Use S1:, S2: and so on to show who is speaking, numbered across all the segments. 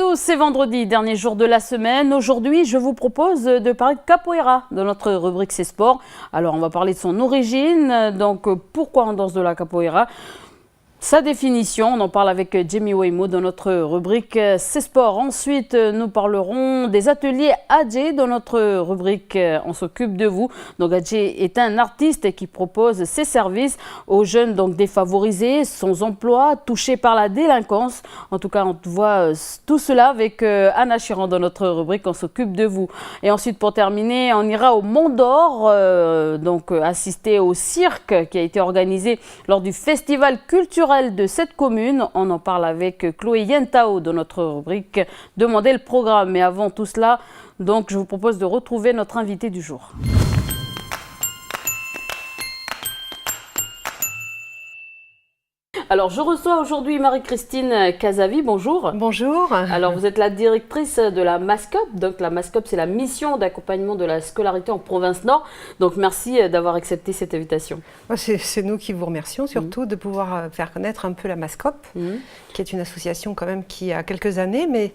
S1: tous, c'est vendredi, dernier jour de la semaine. Aujourd'hui, je vous propose de parler de capoeira dans notre rubrique C'est Sport. Alors, on va parler de son origine, donc pourquoi on danse de la capoeira. Sa définition, on en parle avec Jamie Waymo dans notre rubrique C'est Sport. Ensuite, nous parlerons des ateliers Adjé dans notre rubrique On s'occupe de vous. Donc Adjé est un artiste qui propose ses services aux jeunes donc défavorisés, sans emploi, touchés par la délinquance. En tout cas, on voit tout cela avec Anna Chiran dans notre rubrique On s'occupe de vous. Et ensuite, pour terminer, on ira au Mont d'Or, donc assister au cirque qui a été organisé lors du festival culturel de cette commune. On en parle avec Chloé Yentao dans notre rubrique Demandez le programme. Mais avant tout cela, donc, je vous propose de retrouver notre invité du jour. Alors, je reçois aujourd'hui Marie-Christine Casavi. Bonjour.
S2: Bonjour.
S1: Alors, vous êtes la directrice de la MASCOP. Donc, la MASCOP, c'est la mission d'accompagnement de la scolarité en province Nord. Donc, merci d'avoir accepté cette invitation.
S2: C'est nous qui vous remercions, surtout de pouvoir faire connaître un peu la MASCOP, qui est une association quand même qui a quelques années, mais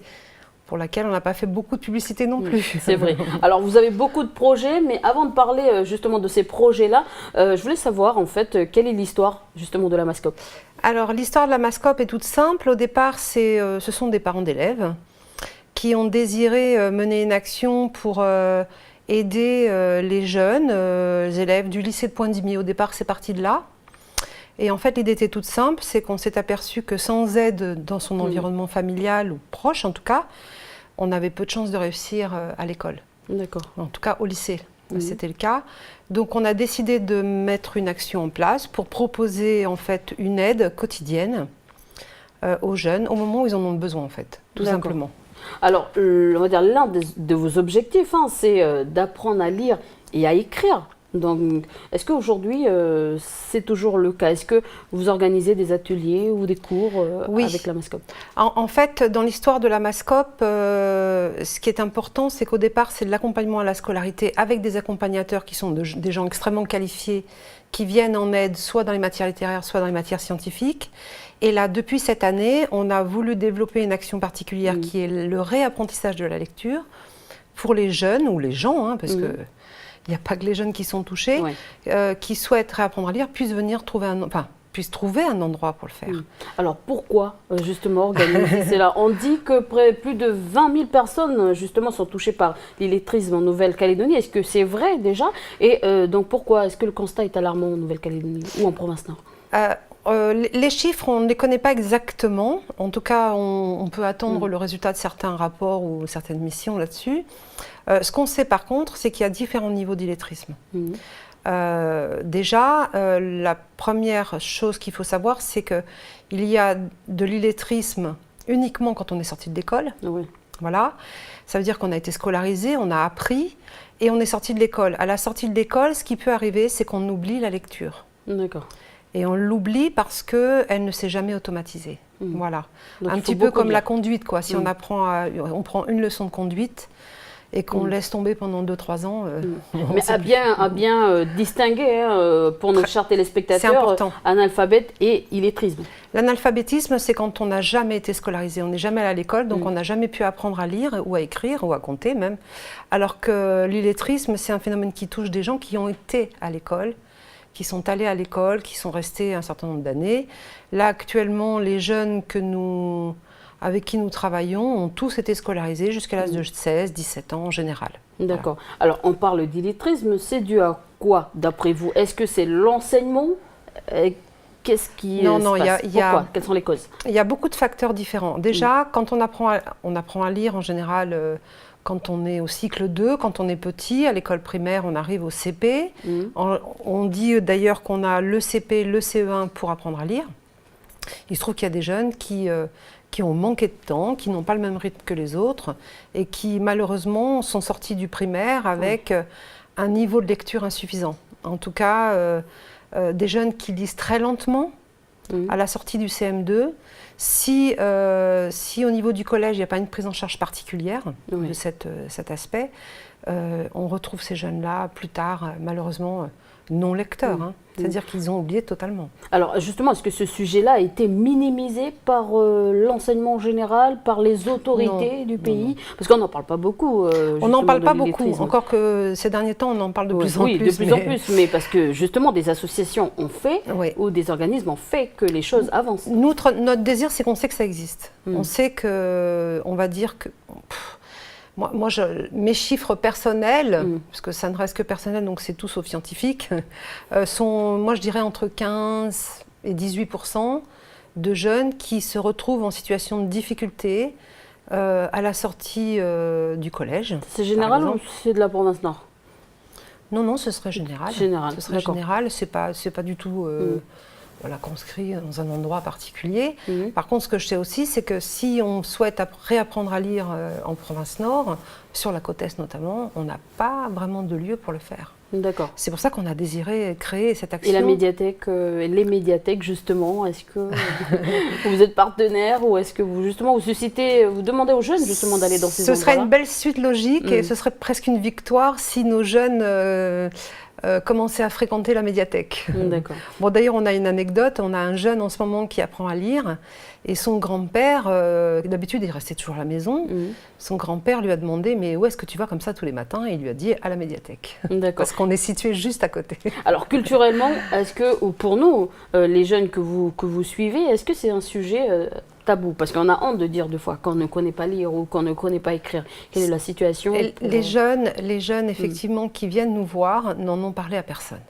S2: pour laquelle on n'a pas fait beaucoup de publicité non plus.
S1: C'est vrai. Alors, vous avez beaucoup de projets, mais avant de parler justement de ces projets-là, je voulais savoir en fait, quelle est l'histoire justement de la MASCOP?
S2: Alors, l'histoire de la MASCOP est toute simple. Au départ, ce sont des parents d'élèves qui ont désiré mener une action pour aider les jeunes élèves du lycée de Poindimier. Au départ, c'est parti de là. Et en fait, l'idée était toute simple, c'est qu'on s'est aperçu que sans aide dans son environnement familial, ou proche en tout cas, on avait peu de chances de réussir à l'école.
S1: D'accord.
S2: En tout cas, au lycée, c'était le cas. Donc, on a décidé de mettre une action en place pour proposer en fait une aide quotidienne aux jeunes au moment où ils en ont besoin en fait, tout simplement.
S1: Alors, on va dire l'un de vos objectifs, c'est d'apprendre à lire et à écrire. Donc, est-ce qu'aujourd'hui, c'est toujours le cas? Est-ce que vous organisez des ateliers ou des cours avec la MASCOP?
S2: En fait, dans l'histoire de la MASCOP, ce qui est important, c'est qu'au départ, c'est de l'accompagnement à la scolarité avec des accompagnateurs qui sont des gens extrêmement qualifiés, qui viennent en aide soit dans les matières littéraires, soit dans les matières scientifiques. Et là, depuis cette année, on a voulu développer une action particulière qui est le réapprentissage de la lecture pour les jeunes ou les gens, parce que il n'y a pas que les jeunes qui sont touchés, qui souhaitent réapprendre à lire, puissent trouver un endroit pour le faire.
S1: Alors pourquoi justement organiser cela? On dit que plus de 20 000 personnes justement sont touchées par l'illettrisme en Nouvelle-Calédonie. Est-ce que c'est vrai déjà? Et donc pourquoi? Est-ce que le constat est alarmant en Nouvelle-Calédonie ou en province Nord?
S2: Les chiffres, on ne les connaît pas exactement. En tout cas, on peut attendre le résultat de certains rapports ou certaines missions là-dessus. Ce qu'on sait par contre, c'est qu'il y a différents niveaux d'illettrisme. Déjà, la première chose qu'il faut savoir, c'est qu'il y a de l'illettrisme uniquement quand on est sorti de l'école. Voilà. Ça veut dire qu'on a été scolarisé, on a appris et on est sorti de l'école. À la sortie de l'école, ce qui peut arriver, c'est qu'on oublie la lecture.
S1: D'accord.
S2: Et on l'oublie parce qu'elle ne s'est jamais automatisée. Voilà.
S1: Donc,
S2: un petit peu comme la conduite, quoi. Si on prend une leçon de conduite et qu'on laisse tomber pendant 2-3 ans.
S1: Mais à bien distinguer pour nos chers téléspectateurs, analphabète et illettrisme.
S2: L'analphabétisme, c'est quand on n'a jamais été scolarisé. On n'est jamais allé à l'école, donc on n'a jamais pu apprendre à lire ou à écrire ou à compter même. Alors que l'illettrisme, c'est un phénomène qui touche des gens qui ont été à l'école, qui sont allés à l'école, qui sont restés un certain nombre d'années. Là, actuellement, les jeunes avec qui nous travaillons ont tous été scolarisés jusqu'à l'âge de 16-17 ans en général.
S1: D'accord. Voilà. Alors, on parle d'illettrisme, c'est dû à quoi, d'après vous? Est-ce que c'est l'enseignement? Qu'est-ce qui se passe? Pourquoi? Quelles sont les causes?
S2: Il y a beaucoup de facteurs différents. Déjà, quand on apprend à lire en général... quand on est au cycle 2, quand on est petit, à l'école primaire, on arrive au CP. On dit d'ailleurs qu'on a le CP, le CE1 pour apprendre à lire. Il se trouve qu'il y a des jeunes qui ont manqué de temps, qui n'ont pas le même rythme que les autres et qui malheureusement sont sortis du primaire avec un niveau de lecture insuffisant. En tout cas, des jeunes qui lisent très lentement à la sortie du CM2. Si au niveau du collège, il n'y a pas une prise en charge particulière de cet aspect, on retrouve ces jeunes-là plus tard, malheureusement, non lecteurs. C'est-à-dire qu'ils ont oublié totalement.
S1: Alors justement, est-ce que ce sujet-là a été minimisé par l'enseignement général, par les autorités du pays? Parce qu'on n'en parle pas beaucoup.
S2: On n'en parle pas beaucoup, encore que ces derniers temps, on en parle de plus en plus.
S1: Oui, de plus en plus, mais parce que justement, des associations ont fait, ou des organismes ont fait que les choses avancent.
S2: Notre désir, c'est qu'on sait que ça existe. On sait que, on va dire que... Moi mes chiffres personnels, parce que ça ne reste que personnel, donc c'est tout sauf scientifique, sont, moi je dirais, entre 15 et 18% de jeunes qui se retrouvent en situation de difficulté à la sortie du collège.
S1: C'est général ou c'est de la province Nord?
S2: Non, ce serait général. Ce serait général, c'est pas du tout... Voilà, conscrit dans un endroit particulier. Par contre, ce que je sais aussi, c'est que si on souhaite réapprendre à lire en province Nord, sur la côte Est notamment, on n'a pas vraiment de lieu pour le faire.
S1: D'accord.
S2: C'est pour ça qu'on a désiré créer cette action.
S1: Et la médiathèque, les médiathèques justement, est-ce que vous êtes partenaire ou est-ce que vous justement vous demandez aux jeunes justement d'aller dans ces endroits-là?
S2: Ce serait une belle suite logique et ce serait presque une victoire si nos jeunes commencer à fréquenter la médiathèque.
S1: D'accord.
S2: Bon, d'ailleurs, on a une anecdote. On a un jeune en ce moment qui apprend à lire et son grand-père, d'habitude, il restait toujours à la maison. Son grand-père lui a demandé « Mais où est-ce que tu vas comme ça tous les matins ?» Et il lui a dit « À la médiathèque. » Parce qu'on est situé juste à côté.
S1: Alors, culturellement, est-ce que, ou pour nous, les jeunes que vous suivez, est-ce que c'est un sujet tabou? Parce qu'on a honte de dire deux fois qu'on ne connaît pas lire ou qu'on ne connaît pas écrire. Quelle est la situation?
S2: Les jeunes, effectivement, qui viennent nous voir, n'en ont parlé à personne.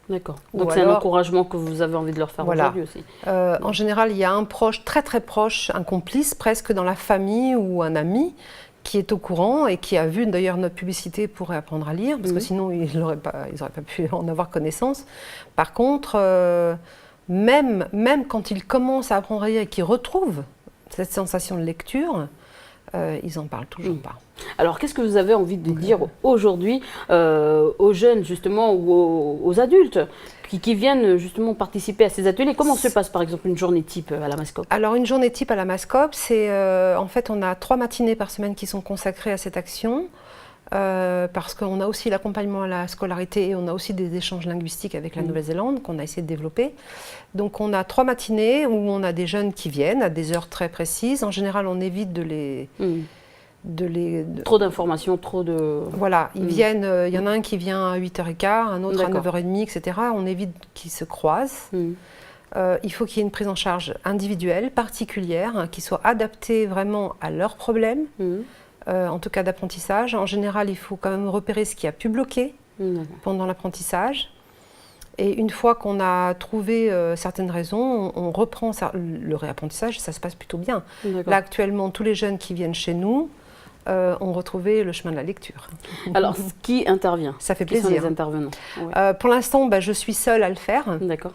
S1: D'accord. Donc c'est un encouragement que vous avez envie de leur faire aujourd'hui aussi.
S2: En général, il y a un proche, très très proche, un complice presque dans la famille ou un ami qui est au courant et qui a vu d'ailleurs notre publicité pour apprendre à lire, parce que sinon ils n'auraient pas pu en avoir connaissance. Par contre, même quand ils commencent à apprendre à lire et qu'ils retrouvent cette sensation de lecture, ils n'en parlent toujours pas.
S1: Alors, qu'est-ce que vous avez envie de dire aujourd'hui aux jeunes, justement, ou aux adultes qui viennent justement participer à ces ateliers? Comment se passe, par exemple, une journée type à la Mascope?
S2: Alors, une journée type à la Mascope, c'est en fait, on a 3 matinées par semaine qui sont consacrées à cette action. Parce qu'on a aussi l'accompagnement à la scolarité et on a aussi des échanges linguistiques avec la Nouvelle-Zélande qu'on a essayé de développer. Donc on a 3 matinées où on a des jeunes qui viennent à des heures très précises. En général, on évite de les...
S1: Trop d'informations, trop de...
S2: Voilà, ils viennent, il y en a un qui vient à 8h15, un autre à 9h30, etc. On évite qu'ils se croisent. Il faut qu'il y ait une prise en charge individuelle, particulière, qui soit adaptée vraiment à leurs problèmes. En tout cas d'apprentissage. En général, il faut quand même repérer ce qui a pu bloquer pendant l'apprentissage. Et une fois qu'on a trouvé certaines raisons, on reprend le réapprentissage et ça se passe plutôt bien. Là, actuellement, tous les jeunes qui viennent chez nous ont retrouvé le chemin de la lecture.
S1: Alors, qui intervient?
S2: Ça fait plaisir.
S1: Qui sont les intervenants?
S2: Pour l'instant, je suis seule à le faire.
S1: D'accord.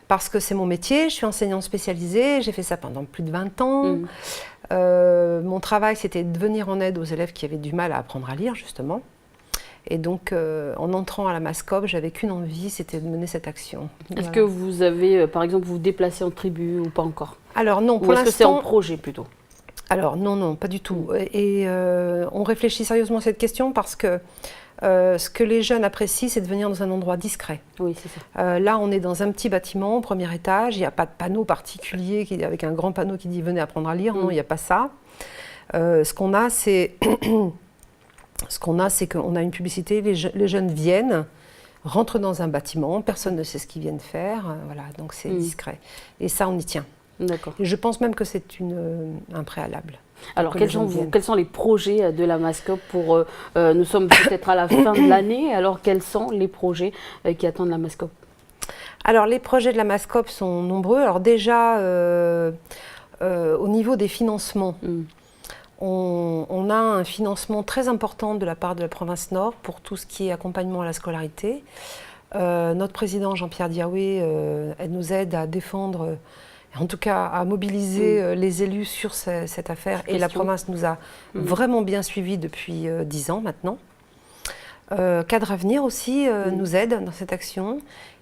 S2: Parce que c'est mon métier, je suis enseignante spécialisée, j'ai fait ça pendant plus de 20 ans. Mon travail, c'était de venir en aide aux élèves qui avaient du mal à apprendre à lire, justement. Et donc, en entrant à la Mascope, j'avais qu'une envie, c'était de mener cette action.
S1: Est-ce que vous avez, par exemple, vous déplacez en tribu ou pas encore?
S2: Alors non, pour l'instant...
S1: Ou est-ce que c'est en projet plutôt?
S2: Alors non, pas du tout. Et on réfléchit sérieusement à cette question parce que ce que les jeunes apprécient, c'est de venir dans un endroit discret.
S1: Oui, c'est ça.
S2: Là, on est dans un petit bâtiment, au premier étage. Il n'y a pas de panneau particulier avec un grand panneau qui dit « Venez apprendre à lire ». Non, il n'y a pas ça. Ce qu'on a, c'est qu'on a une publicité. Les jeunes viennent, rentrent dans un bâtiment. Personne ne sait ce qu'ils viennent faire. Voilà, donc c'est discret. Et ça, on y tient.
S1: D'accord.
S2: Je pense même que c'est un préalable.
S1: Alors, quels sont les projets de la Mascope pour... nous sommes peut-être à la fin de l'année, alors quels sont les projets qui attendent la Mascope?
S2: Alors, les projets de la Mascope sont nombreux. Alors déjà, au niveau des financements, on a un financement très important de la part de la province Nord pour tout ce qui est accompagnement à la scolarité. Notre président Jean-Pierre Diaoué nous aide à défendre... En tout cas, à mobiliser les élus sur cette affaire. Et la province nous a vraiment bien suivis depuis 10 ans maintenant. Cadre Avenir aussi nous aide dans cette action.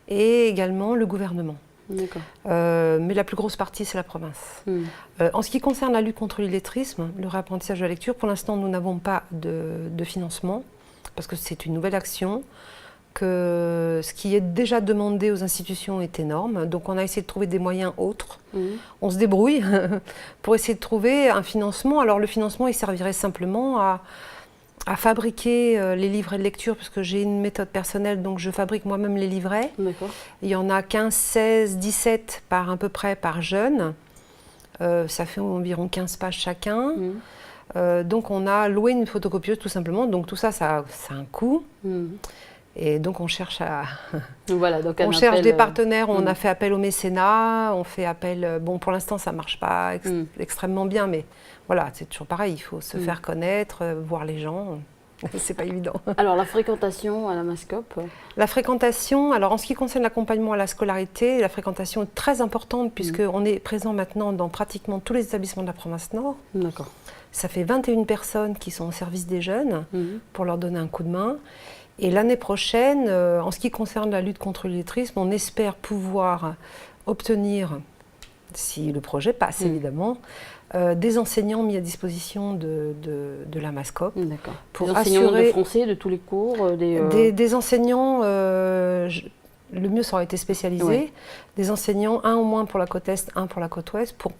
S2: Et également le gouvernement.
S1: D'accord.
S2: Mais la plus grosse partie, c'est la province. En ce qui concerne la lutte contre l'illettrisme, le réapprentissage de la lecture, pour l'instant, nous n'avons pas de financement. parce que c'est une nouvelle action, que ce qui est déjà demandé aux institutions est énorme. Donc on a essayé de trouver des moyens autres. On se débrouille pour essayer de trouver un financement. Alors le financement, il servirait simplement à fabriquer les livrets de lecture, parce que j'ai une méthode personnelle, donc je fabrique moi-même les livrets. Il y en a 15, 16, 17 à peu près par jeune. Ça fait environ 15 pages chacun. Donc on a loué une photocopieuse tout simplement. Donc tout ça, ça a un coût. Et donc on cherche on cherche des partenaires. On a fait appel au mécénat, on fait appel. Bon, pour l'instant ça marche pas extrêmement bien, mais voilà, c'est toujours pareil. Il faut se faire connaître, voir les gens. C'est pas évident.
S1: Alors la fréquentation à la Mascope.
S2: La fréquentation. Alors en ce qui concerne l'accompagnement à la scolarité, la fréquentation est très importante puisque on est présent maintenant dans pratiquement tous les établissements de la province Nord.
S1: D'accord.
S2: Ça fait 21 personnes qui sont au service des jeunes pour leur donner un coup de main. Et l'année prochaine, en ce qui concerne la lutte contre l'illettrisme, on espère pouvoir obtenir, si le projet passe évidemment, des enseignants mis à disposition de la Mascope.
S1: D'accord. Pour des enseignants de français, de tous les cours
S2: des enseignants, le mieux ça aurait été spécialisé, des enseignants, un au moins pour la côte Est, un pour la côte Ouest, pour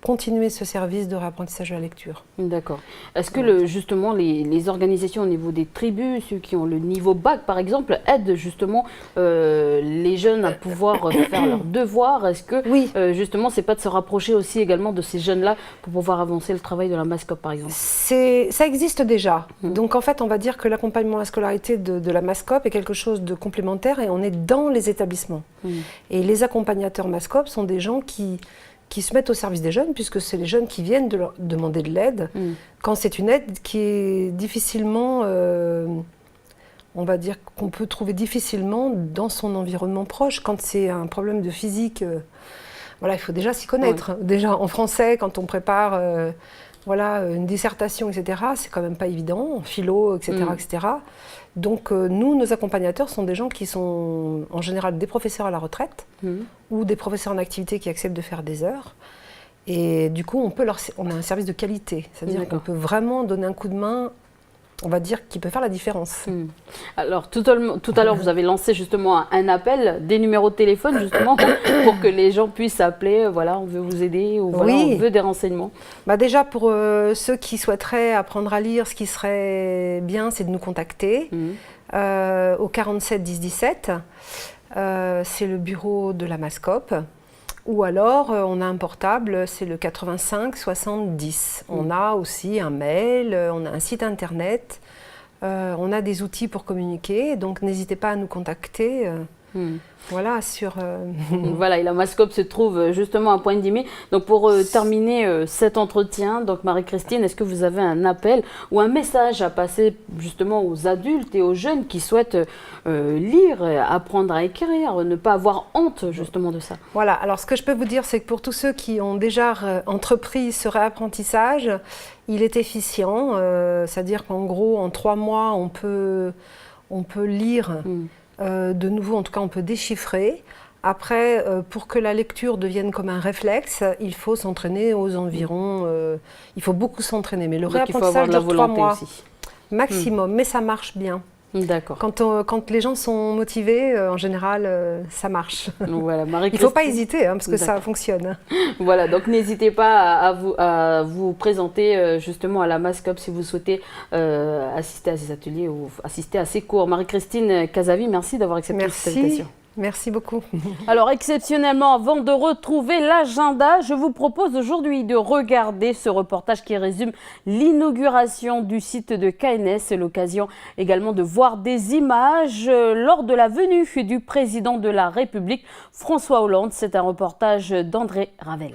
S2: continuer ce service de réapprentissage de la lecture.
S1: D'accord. Est-ce que justement les organisations au niveau des tribus, ceux qui ont le niveau bac par exemple, aident justement les jeunes à pouvoir faire leurs devoirs? Est-ce que justement c'est pas de se rapprocher aussi également de ces jeunes-là pour pouvoir avancer le travail de la Mascope par exemple?
S2: Ça existe déjà. Donc en fait on va dire que l'accompagnement à la scolarité de la Mascope est quelque chose de complémentaire et on est dans les établissements. Et les accompagnateurs Mascope sont des gens qui se mettent au service des jeunes, puisque c'est les jeunes qui viennent de leur demander de l'aide, quand c'est une aide qui est difficilement, on va dire qu'on peut trouver difficilement dans son environnement proche. Quand c'est un problème de physique, il faut déjà s'y connaître. Déjà en français, quand on prépare une dissertation, etc., c'est quand même pas évident, en philo, etc., etc. Donc nous, nos accompagnateurs sont des gens qui sont en général des professeurs à la retraite ou des professeurs en activité qui acceptent de faire des heures. Et du coup, on a un service de qualité, c'est-à-dire qu'on peut vraiment donner un coup de main, on va dire, qui peut faire la différence.
S1: Alors, tout à l'heure, vous avez lancé justement un appel, des numéros de téléphone justement, pour que les gens puissent appeler, voilà, on veut vous aider, ou voilà, on veut des renseignements.
S2: Déjà, pour ceux qui souhaiteraient apprendre à lire, ce qui serait bien, c'est de nous contacter au 47 10 17. C'est le bureau de la Mascope. Ou alors, on a un portable, c'est le 85 60 10. On a aussi un mail, on a un site internet, on a des outils pour communiquer, donc n'hésitez pas à nous contacter. Voilà,
S1: Voilà, et la Mascope se trouve justement à Pointe-Dimé. Donc pour terminer cet entretien, donc Marie-Christine, est-ce que vous avez un appel ou un message à passer justement aux adultes et aux jeunes qui souhaitent lire, apprendre à écrire, ne pas avoir honte justement de ça?
S2: Voilà, alors ce que je peux vous dire, c'est que pour tous ceux qui ont déjà entrepris ce réapprentissage, il est efficient, c'est-à-dire qu'en gros, en 3 mois, on peut lire. De nouveau, en tout cas, on peut déchiffrer. Après, pour que la lecture devienne comme un réflexe, il faut s'entraîner aux environs. Il faut beaucoup s'entraîner. Mais le réapprentissage dure 3 mois aussi. Maximum. Mais ça marche bien.
S1: D'accord.
S2: Quand les gens sont motivés, en général, ça marche.
S1: Voilà,
S2: il ne faut pas hésiter, parce que ça fonctionne.
S1: Voilà, donc n'hésitez pas à vous présenter justement à la Mascope si vous souhaitez assister à ces ateliers ou assister à ces cours. Marie-Christine Cazavi, merci d'avoir accepté cette invitation.
S2: Merci beaucoup.
S1: Alors exceptionnellement, avant de retrouver l'agenda, je vous propose aujourd'hui de regarder ce reportage qui résume l'inauguration du site de KNS. C'est l'occasion également de voir des images lors de la venue du président de la République, François Hollande. C'est un reportage d'André Ravel.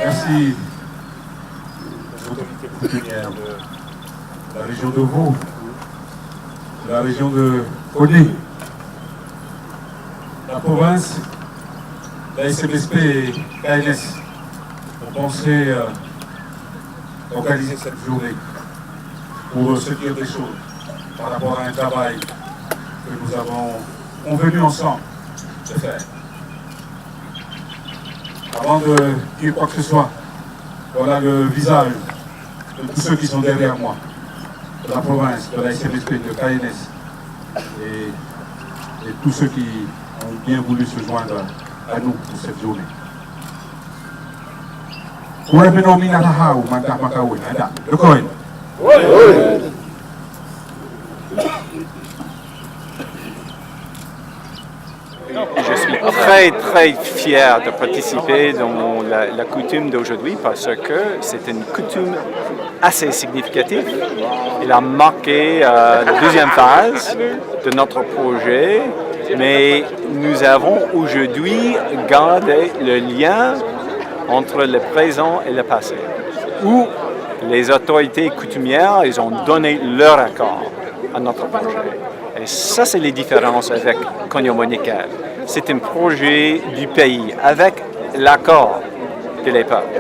S3: Merci aux autorités coutumières de la région de Vaud, de la région de Condé, la province, la SMSP et KNS ont pensé organiser cette journée pour se dire des choses. par rapport à un travail que nous avons convenu ensemble de faire. Avant de dire quoi que ce soit, voilà le visage de tous ceux qui sont derrière moi, de la province, de la SMSP, de KNS, et tous ceux qui ont bien voulu se joindre à nous pour cette journée.
S4: Je suis très fier de participer dans la coutume d'aujourd'hui parce que c'est une coutume assez significative. Elle a marqué la deuxième phase de notre projet, mais nous avons aujourd'hui gardé le lien entre le présent et le passé, où les autorités coutumières ils ont donné leur accord à notre projet. Et ça, c'est les différences avec Koniambo-Nikel. C'est un projet du pays avec l'accord de l'époque,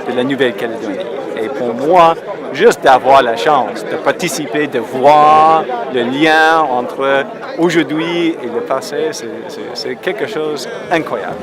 S4: de la Nouvelle-Calédonie. Et pour moi, juste d'avoir la chance de participer, de voir le lien entre aujourd'hui et le passé, c'est quelque chose d'incroyable.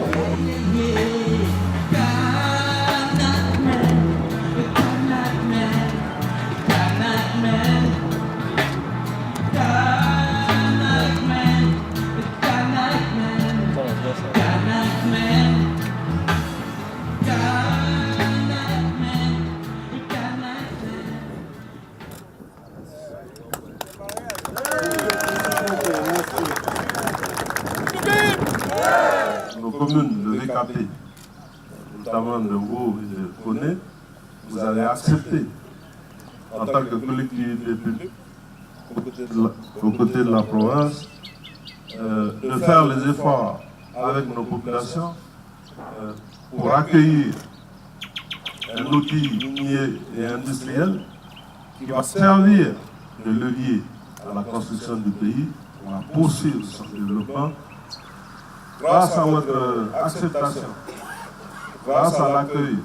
S5: Nos communes de VKP, notamment de Ngo et de Koné, vous avez accepté en tant que collectivité publique, aux côtés de la province, de faire les efforts avec nos populations pour accueillir un outil minier et industriel qui va servir de levier à la construction du pays. On va poursuivre son développement grâce à votre acceptation, grâce à l'accueil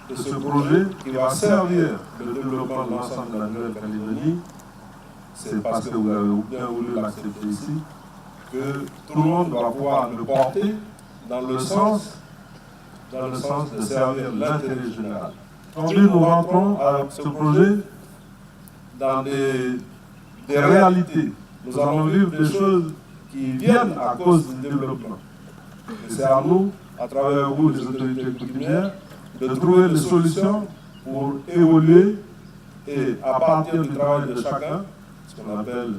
S5: de ce projet qui va servir le développement de l'ensemble de la Nouvelle-Calédonie. C'est parce que vous avez bien voulu l'accepter ici que tout le monde va pouvoir le porter dans le sens de servir l'intérêt général. Aujourd'hui, nous rentrons avec ce projet dans des réalités. Nous allons vivre des choses qui viennent à cause du développement. Et c'est à nous, à travers vous, les autorités coutumières, de trouver les solutions pour évoluer et à partir du travail de chacun, ce qu'on appelle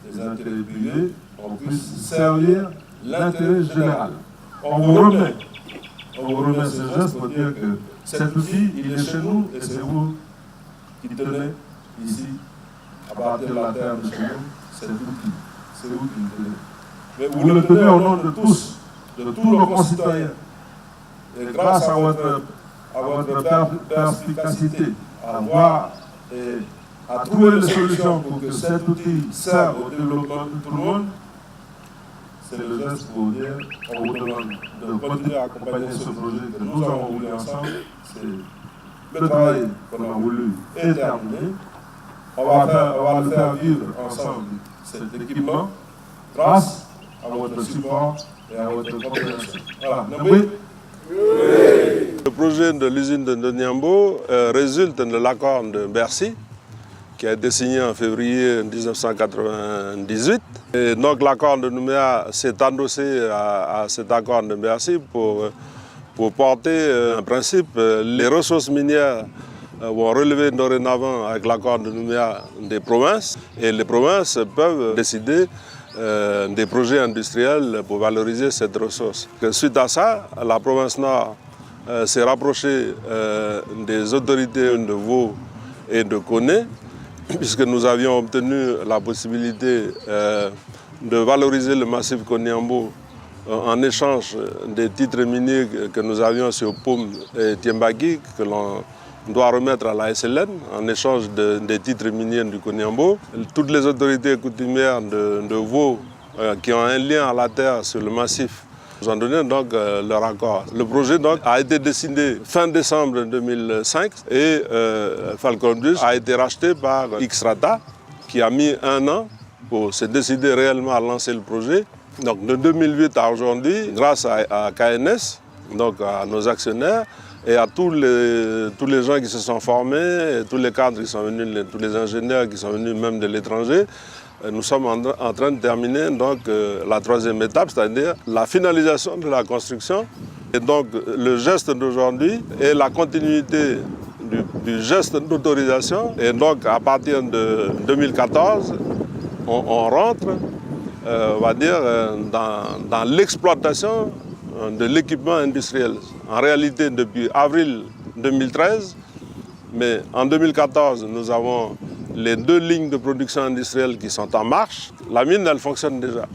S5: les intérêts privés, on puisse servir l'intérêt général. On vous remet ce geste pour dire que cet outil, il est chez nous et c'est vous qui tenez ici, à partir de la terre de chez nous, cet outil. C'est vous qui le tenez. Mais vous le tenez au nom de tous nos concitoyens. Et grâce à votre perspicacité, à voir et à trouver les solutions pour que cet outil serve au développement de tout le monde, c'est le geste pour vous dire, on vous demande de continuer à accompagner ce projet que nous avons voulu ensemble. C'est le travail qu'on a voulu est terminé. On va le faire vivre ensemble, cet équipement, grâce à votre support et à votre compréhension. Voilà. Le projet de l'usine de Koniambo résulte de l'accord de Bercy, qui a été signé en février 1998. Et donc l'accord de Nouméa s'est endossé à cet accord de Bercy pour porter un principe. Les ressources minières vont relever dorénavant avec l'accord de Nouméa des provinces, et les provinces peuvent décider des projets industriels pour valoriser cette ressource. Suite à ça, la province Nord s'est rapprochée des autorités de Vaud et de Koné, puisque nous avions obtenu la possibilité de valoriser le massif Koniambo en échange des titres miniers que nous avions sur Poum et Tiembaki, que l'on doit remettre à la SLN en échange des titres miniers du Koniambo. Toutes les autorités coutumières de Vaud qui ont un lien à la terre sur le massif nous ont donné donc leur accord. Le projet donc a été dessiné fin décembre 2005 et Falcon Bridge a été racheté par Xstrata, qui a mis 1 an pour se décider réellement à lancer le projet. Donc de 2008 à aujourd'hui, grâce à KNS, donc à nos actionnaires, et à tous les gens qui se sont formés, et tous les cadres qui sont venus, tous les ingénieurs qui sont venus même de l'étranger, nous sommes en train de terminer donc, la 3e étape, c'est-à-dire la finalisation de la construction. Et donc le geste d'aujourd'hui est la continuité du geste d'autorisation. Et donc à partir de 2014, on rentre, on va dire, dans l'exploitation de l'équipement industriel. En réalité, depuis avril 2013, mais en 2014, nous avons les 2 lignes de production industrielle qui sont en marche. La mine, elle fonctionne déjà.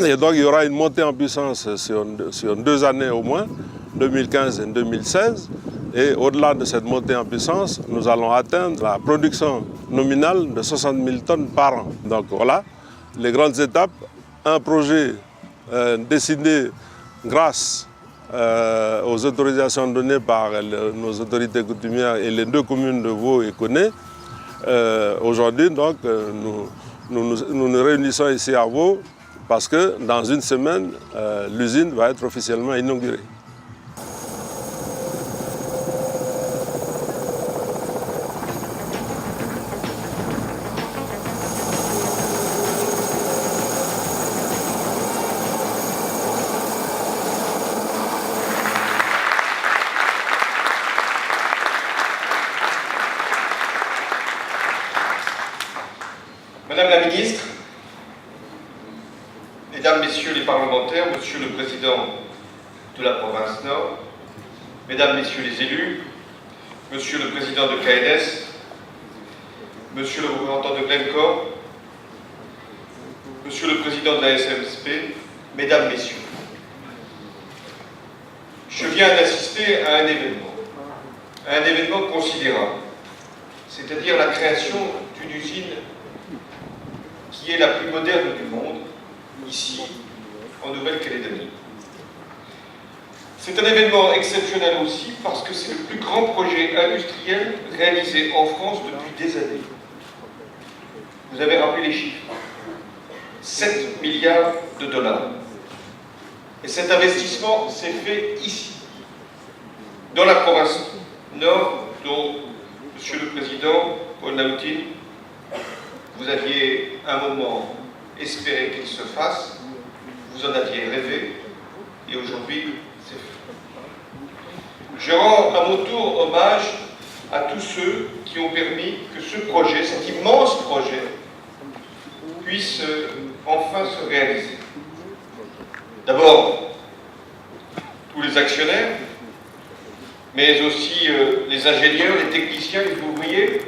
S5: Et donc, il y aura une montée en puissance sur 2 années au moins, 2015 et 2016. Et au-delà de cette montée en puissance, nous allons atteindre la production nominale de 60 000 tonnes par an. Donc voilà, les grandes étapes. Un projet décidé grâce aux autorisations données par nos autorités coutumières et les 2 communes de Vaud et Koné. Aujourd'hui, donc, nous nous réunissons ici à Vaud parce que dans 1 semaine, l'usine va être officiellement inaugurée.
S6: Madame la Ministre, Mesdames, Messieurs les parlementaires, Monsieur le Président de la province Nord, Mesdames, Messieurs les élus, Monsieur le Président de KNS, Monsieur le représentant de Glencore, Monsieur le Président de la SMSP, Mesdames, Messieurs, je viens d'assister à un événement considérable, c'est-à-dire la création d'une usine qui est la plus moderne du monde, ici, en Nouvelle-Calédonie. C'est un événement exceptionnel aussi parce que c'est le plus grand projet industriel réalisé en France depuis des années. Vous avez rappelé les chiffres. 7 milliards de dollars. Et cet investissement s'est fait ici, dans la province Nord, dont Monsieur le Président, Paul Naoutine, vous aviez un moment espéré qu'il se fasse, vous en aviez rêvé, et aujourd'hui, c'est fait. Je rends à mon tour hommage à tous ceux qui ont permis que ce projet, cet immense projet, puisse enfin se réaliser. D'abord, tous les actionnaires, mais aussi les ingénieurs, les techniciens, les ouvriers,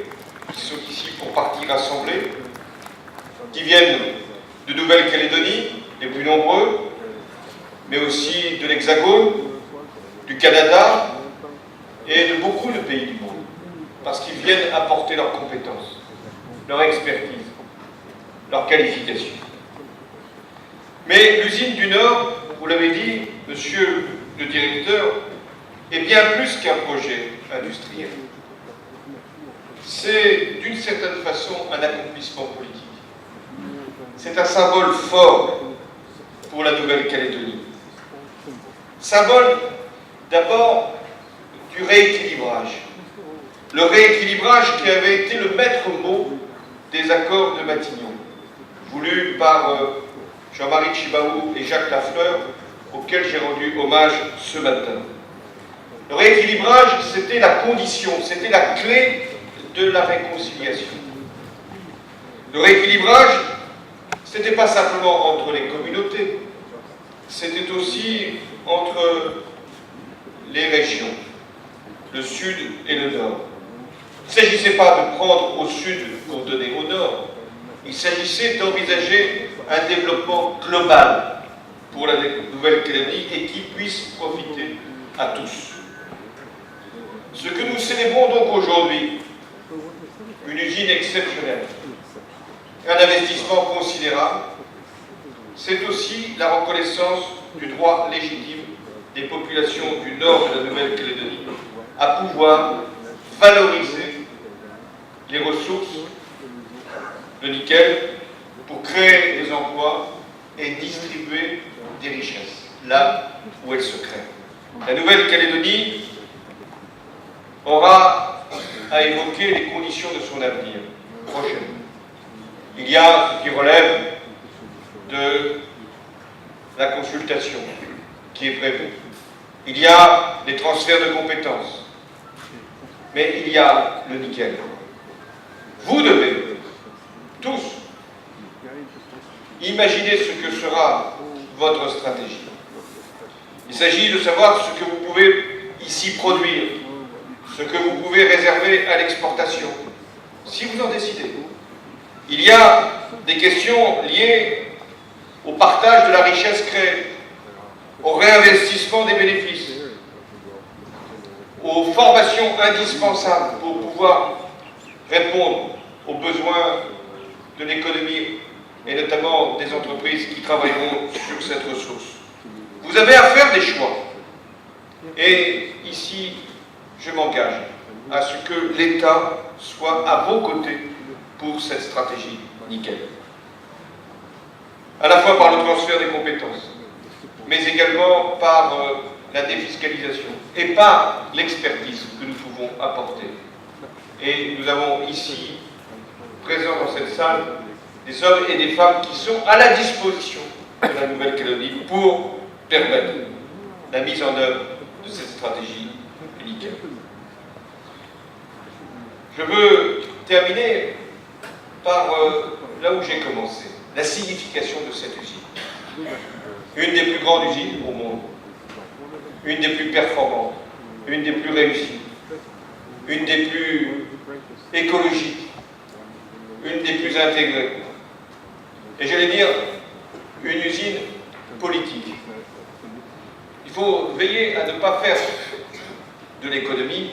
S6: qui sont ici pour partie rassemblés, qui viennent de Nouvelle-Calédonie, les plus nombreux, mais aussi de l'Hexagone, du Canada et de beaucoup de pays du monde, parce qu'ils viennent apporter leurs compétences, leur expertise, leur qualification. Mais l'usine du Nord, vous l'avez dit, monsieur le directeur, est bien plus qu'un projet industriel. C'est d'une certaine façon un accomplissement politique. C'est un symbole fort pour la Nouvelle-Calédonie. Symbole d'abord du rééquilibrage. Le rééquilibrage qui avait été le maître mot des accords de Matignon, voulus par Jean-Marie Tjibaou et Jacques Lafleur, auxquels j'ai rendu hommage ce matin. Le rééquilibrage, c'était la condition, c'était la clé de la réconciliation. Le rééquilibrage, ce n'était pas simplement entre les communautés, c'était aussi entre les régions, le sud et le nord. Il ne s'agissait pas de prendre au sud pour donner au nord, il s'agissait d'envisager un développement global pour la Nouvelle-Calédonie et qui puisse profiter à tous. Ce que nous célébrons donc aujourd'hui, une usine exceptionnelle, un investissement considérable, c'est aussi la reconnaissance du droit légitime des populations du nord de la Nouvelle-Calédonie à pouvoir valoriser les ressources le nickel pour créer des emplois et distribuer des richesses là où elles se créent. La Nouvelle-Calédonie aura à évoquer les conditions de son avenir prochain. Il y a ce qui relève de la consultation qui est prévue. Il y a les transferts de compétences. Mais il y a le nickel. Vous devez, tous, imaginer ce que sera votre stratégie. Il s'agit de savoir ce que vous pouvez ici produire, ce que vous pouvez réserver à l'exportation, si vous en décidez. Il y a des questions liées au partage de la richesse créée, au réinvestissement des bénéfices, aux formations indispensables pour pouvoir répondre aux besoins de l'économie et notamment des entreprises qui travailleront sur cette ressource. Vous avez à faire des choix. Et ici, je m'engage à ce que l'État soit à vos côtés pour cette stratégie nickel. À la fois par le transfert des compétences, mais également par la défiscalisation et par l'expertise que nous pouvons apporter. Et nous avons ici, présents dans cette salle, des hommes et des femmes qui sont à la disposition de la Nouvelle-Calédonie pour permettre la mise en œuvre de cette stratégie nickel. Je veux terminer par là où j'ai commencé, la signification de cette usine. Une des plus grandes usines au monde, une des plus performantes, une des plus réussies, une des plus écologiques, une des plus intégrées. Et j'allais dire, une usine politique. Il faut veiller à ne pas faire de l'économie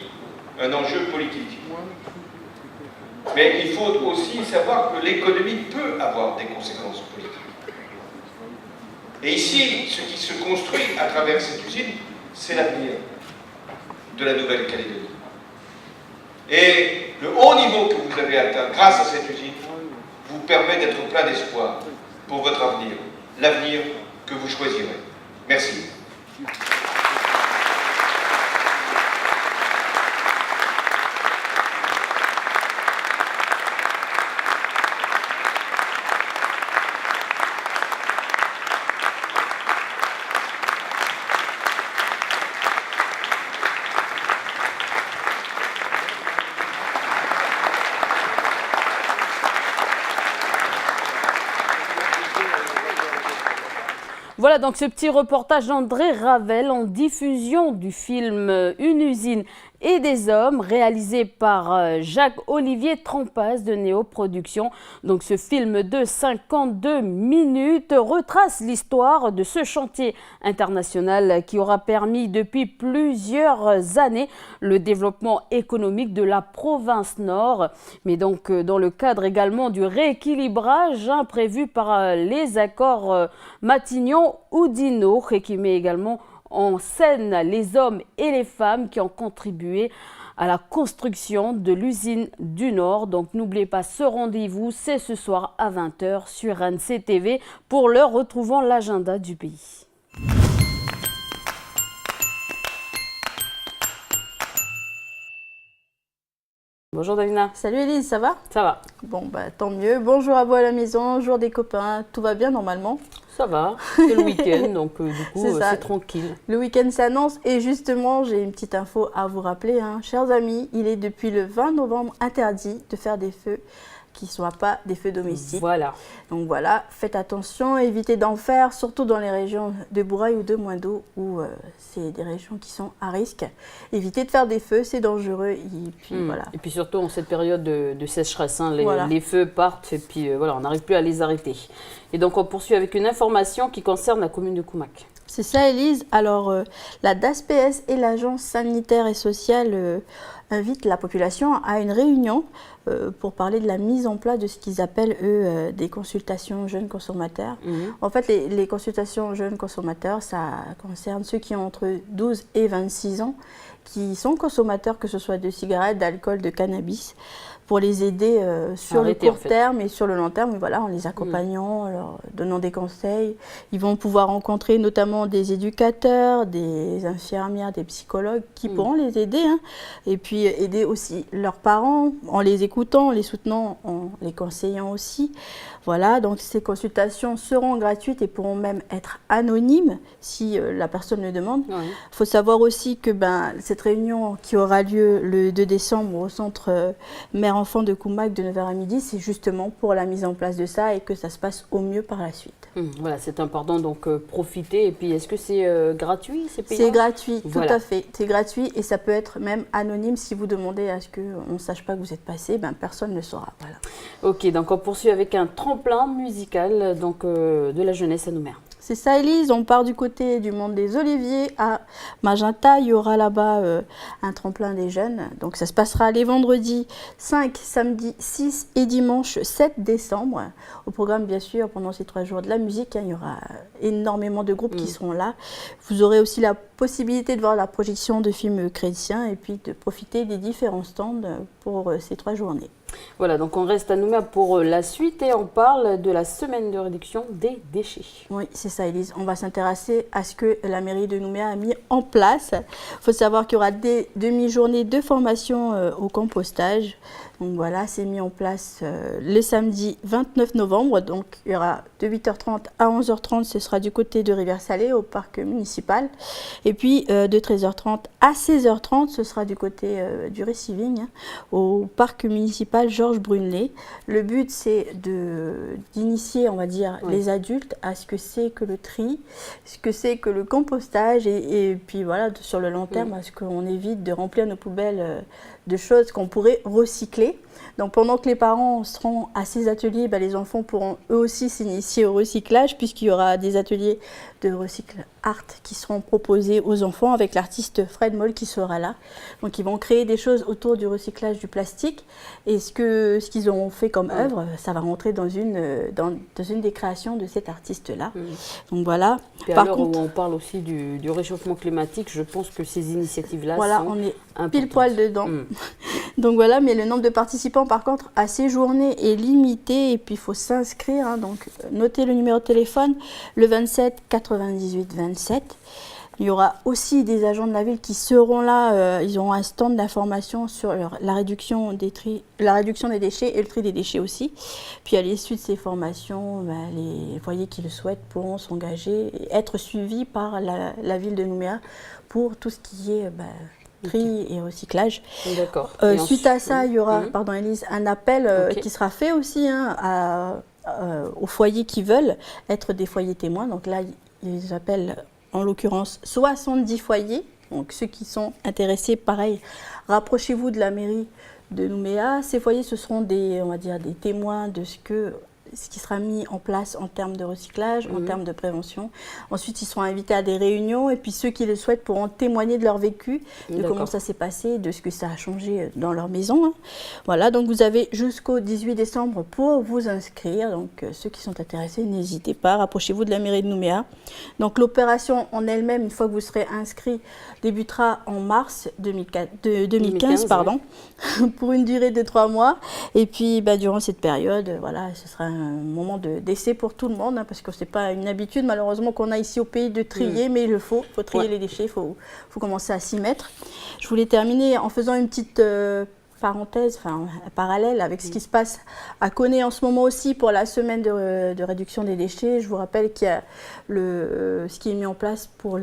S6: un enjeu politique. Mais il faut aussi savoir que l'économie peut avoir des conséquences politiques. Et ici, ce qui se construit à travers cette usine, c'est l'avenir de la Nouvelle-Calédonie. Et le haut niveau que vous avez atteint grâce à cette usine vous permet d'être plein d'espoir pour votre avenir, l'avenir que vous choisirez. Merci.
S1: Voilà donc ce petit reportage d'André Ravel en diffusion du film Une usine et des hommes, réalisé par Jacques-Olivier Trampas de Néo Productions. Donc ce film de 52 minutes retrace l'histoire de ce chantier international qui aura permis depuis plusieurs années le développement économique de la province Nord, mais donc dans le cadre également du rééquilibrage prévu par les accords Matignon-Oudinot, et qui met également en scène les hommes et les femmes qui ont contribué à la construction de l'usine du Nord. Donc n'oubliez pas ce rendez-vous, c'est ce soir à 20 h sur NCTV. Pour l'heure, retrouvons l'agenda du pays. Bonjour Davina.
S7: Salut Elise, ça va?
S1: Ça va.
S7: Bon bah tant mieux. Bonjour à vous à la maison, jour des copains, tout va bien normalement?
S1: Ça va, c'est le week-end, donc du coup c'est tranquille.
S7: Le week-end s'annonce et justement j'ai une petite info à vous rappeler. Chers amis, il est depuis le 20 novembre interdit de faire des feux qui ne soient pas des feux domestiques.
S1: Voilà.
S7: Donc voilà, faites attention, évitez d'en faire, surtout dans les régions de Bourail ou de Moindo où c'est des régions qui sont à risque. Évitez de faire des feux, c'est dangereux. Et puis, voilà.
S1: Et puis surtout en cette période de sécheresse,
S7: voilà.
S1: Les feux partent et puis voilà, on n'arrive plus à les arrêter. Et donc on poursuit avec une information qui concerne la commune de Koumak.
S7: C'est ça Elise. Alors la DASPS et l'agence sanitaire et sociale invitent la population à une réunion pour parler de la mise en place de ce qu'ils appellent, eux, des consultations jeunes consommateurs. En fait, les consultations jeunes consommateurs, ça concerne ceux qui ont entre 12 et 26 ans, qui sont consommateurs, que ce soit de cigarettes, d'alcool, de cannabis. pour les aider sur
S1: Arrêter,
S7: le court
S1: en fait.
S7: terme et sur le long terme, voilà, en les accompagnant, en leur donnant des conseils. Ils vont pouvoir rencontrer notamment des éducateurs, des infirmières, des psychologues qui pourront les aider, hein. Et puis aider aussi leurs parents en les écoutant, en les soutenant, en les conseillant aussi. Voilà, donc ces consultations seront gratuites et pourront même être anonymes si la personne le demande. Il faut savoir aussi que cette réunion qui aura lieu le 2 décembre au centre mère-enfant de Koumak de 9h à midi, c'est justement pour la mise en place de ça et que ça se passe au mieux par la suite.
S1: Voilà, c'est important, donc profitez. Et puis, est-ce que c'est gratuit, c'est payant?
S7: C'est gratuit,
S1: Voilà.
S7: tout à fait. C'est gratuit et ça peut être même anonyme si vous demandez à ce qu'on ne sache pas que vous êtes passé, personne ne le saura. Voilà.
S1: Ok, donc on poursuit avec un tremplin musical donc, de la jeunesse à Nouméa.
S7: C'est ça, Élise. On part du côté du monde des Oliviers à Magenta. Il y aura là-bas un tremplin des jeunes. Donc ça se passera les vendredis 5, samedi 6 et dimanche 7 décembre. Au programme, bien sûr, pendant ces 3 jours de la musique, il y aura énormément de groupes qui seront là. Vous aurez aussi la possibilité de voir la projection de films chrétiens et puis de profiter des différents stands pour ces 3 journées.
S1: Voilà, donc on reste à Nouméa pour la suite et on parle de la semaine de réduction des déchets.
S7: Oui, c'est ça, Élise. On va s'intéresser à ce que la mairie de Nouméa a mis en place. Il faut savoir qu'il y aura des demi-journées de formation au compostage. Donc voilà, c'est mis en place le samedi 29 novembre. Donc il y aura de 8h30 à 11h30, ce sera du côté de Rivière-Salée au parc municipal. Et puis de 13h30 à 16h30, ce sera du côté du Receiving au parc municipal Georges Brunelet. Le but, c'est d'initier, on va dire, les adultes à ce que c'est que le tri, ce que c'est que le compostage et puis voilà, sur le long terme, à ce qu'on évite de remplir nos poubelles de choses qu'on pourrait recycler. Donc pendant que les parents seront à ces ateliers, les enfants pourront eux aussi s'initier au recyclage puisqu'il y aura des ateliers de recycle art qui seront proposés aux enfants avec l'artiste Fred Moll qui sera là. Donc ils vont créer des choses autour du recyclage du plastique et ce qu'ils ont fait comme œuvre, ça va rentrer dans une des créations de cet artiste-là. Donc voilà.
S1: Et à l'heure où on parle aussi du réchauffement climatique, je pense que ces initiatives-là sont
S7: on est
S1: importantes.
S7: Pile poil dedans. Donc voilà, mais le nombre de participants par contre à ces journées est limité et puis il faut s'inscrire. Donc notez le numéro de téléphone, le 27 98 27. Il y aura aussi des agents de la ville qui seront là. Ils auront un stand d'information sur la réduction des déchets et le tri des déchets aussi. Puis à l'issue de ces formations, les foyers qui le souhaitent pourront s'engager et être suivis par la ville de Nouméa pour tout ce qui est tri et recyclage.
S1: D'accord.
S7: Suite à ça, il y aura, pardon Élise, un appel qui sera fait aussi aux foyers qui veulent être des foyers témoins. Donc là, ils appellent en l'occurrence 70 foyers. Donc ceux qui sont intéressés, pareil, rapprochez-vous de la mairie de Nouméa. Ces foyers, ce seront des témoins de ce qui sera mis en place en termes de recyclage, en termes de prévention. Ensuite, ils seront invités à des réunions et puis ceux qui le souhaitent pourront témoigner de leur vécu, de comment ça s'est passé, de ce que ça a changé dans leur maison. Voilà, donc vous avez jusqu'au 18 décembre pour vous inscrire. Donc ceux qui sont intéressés, n'hésitez pas, rapprochez-vous de la mairie de Nouméa. Donc l'opération en elle-même, une fois que vous serez inscrit, débutera en mars 2015 pardon, pour une durée de 3 mois. Et puis durant cette période, voilà, ce sera un moment d'essai pour tout le monde, parce que c'est pas une habitude malheureusement qu'on a ici au pays de trier, mais il faut trier les déchets, il faut commencer à s'y mettre. Je voulais terminer en faisant une petite parenthèse, parallèle avec ce qui se passe à Koné en ce moment aussi pour la semaine de réduction des déchets. Je vous rappelle qu'il y a ce qui est mis en place pour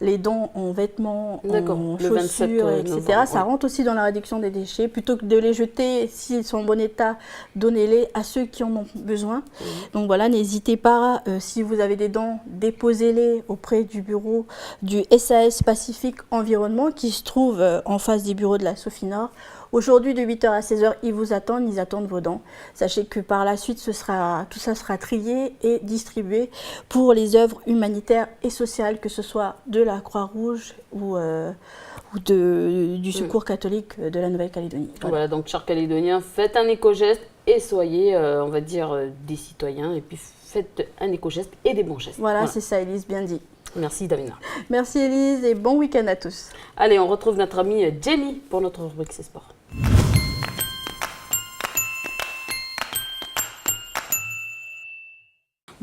S7: les dons en vêtements, en chaussures, etc. Ça rentre aussi dans la réduction des déchets. Plutôt que de les jeter, s'ils sont en bon état, donnez-les à ceux qui en ont besoin. Donc voilà, n'hésitez pas, si vous avez des dons, déposez-les auprès du bureau du SAS Pacifique Environnement qui se trouve en face des bureaux de la Sophie Nord. Aujourd'hui, de 8h à 16h, ils attendent vos dons. Sachez que par la suite, tout ça sera trié et distribué pour les œuvres humanitaires et sociales, que ce soit de la Croix-Rouge ou du Secours catholique de la Nouvelle-Calédonie.
S1: Voilà, donc chers Calédoniens, faites un éco-geste et soyez, on va dire, des citoyens. Et puis faites un éco-geste et des bons gestes.
S7: Voilà. C'est ça, Élise, bien dit.
S1: Merci Davina.
S7: Merci Élise et bon week-end à tous.
S1: Allez, on retrouve notre amie Jenny pour notre rubrique C'est Sport.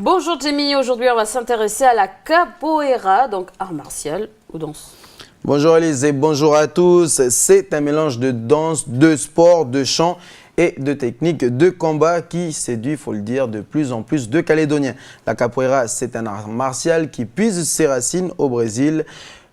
S1: Bonjour Jamie, aujourd'hui on va s'intéresser à la capoeira, donc art martial ou danse.
S8: Bonjour Elise et bonjour à tous. C'est un mélange de danse, de sport, de chant et de techniques de combat qui séduit, il faut le dire, de plus en plus de Calédoniens. La capoeira, c'est un art martial qui puise ses racines au Brésil.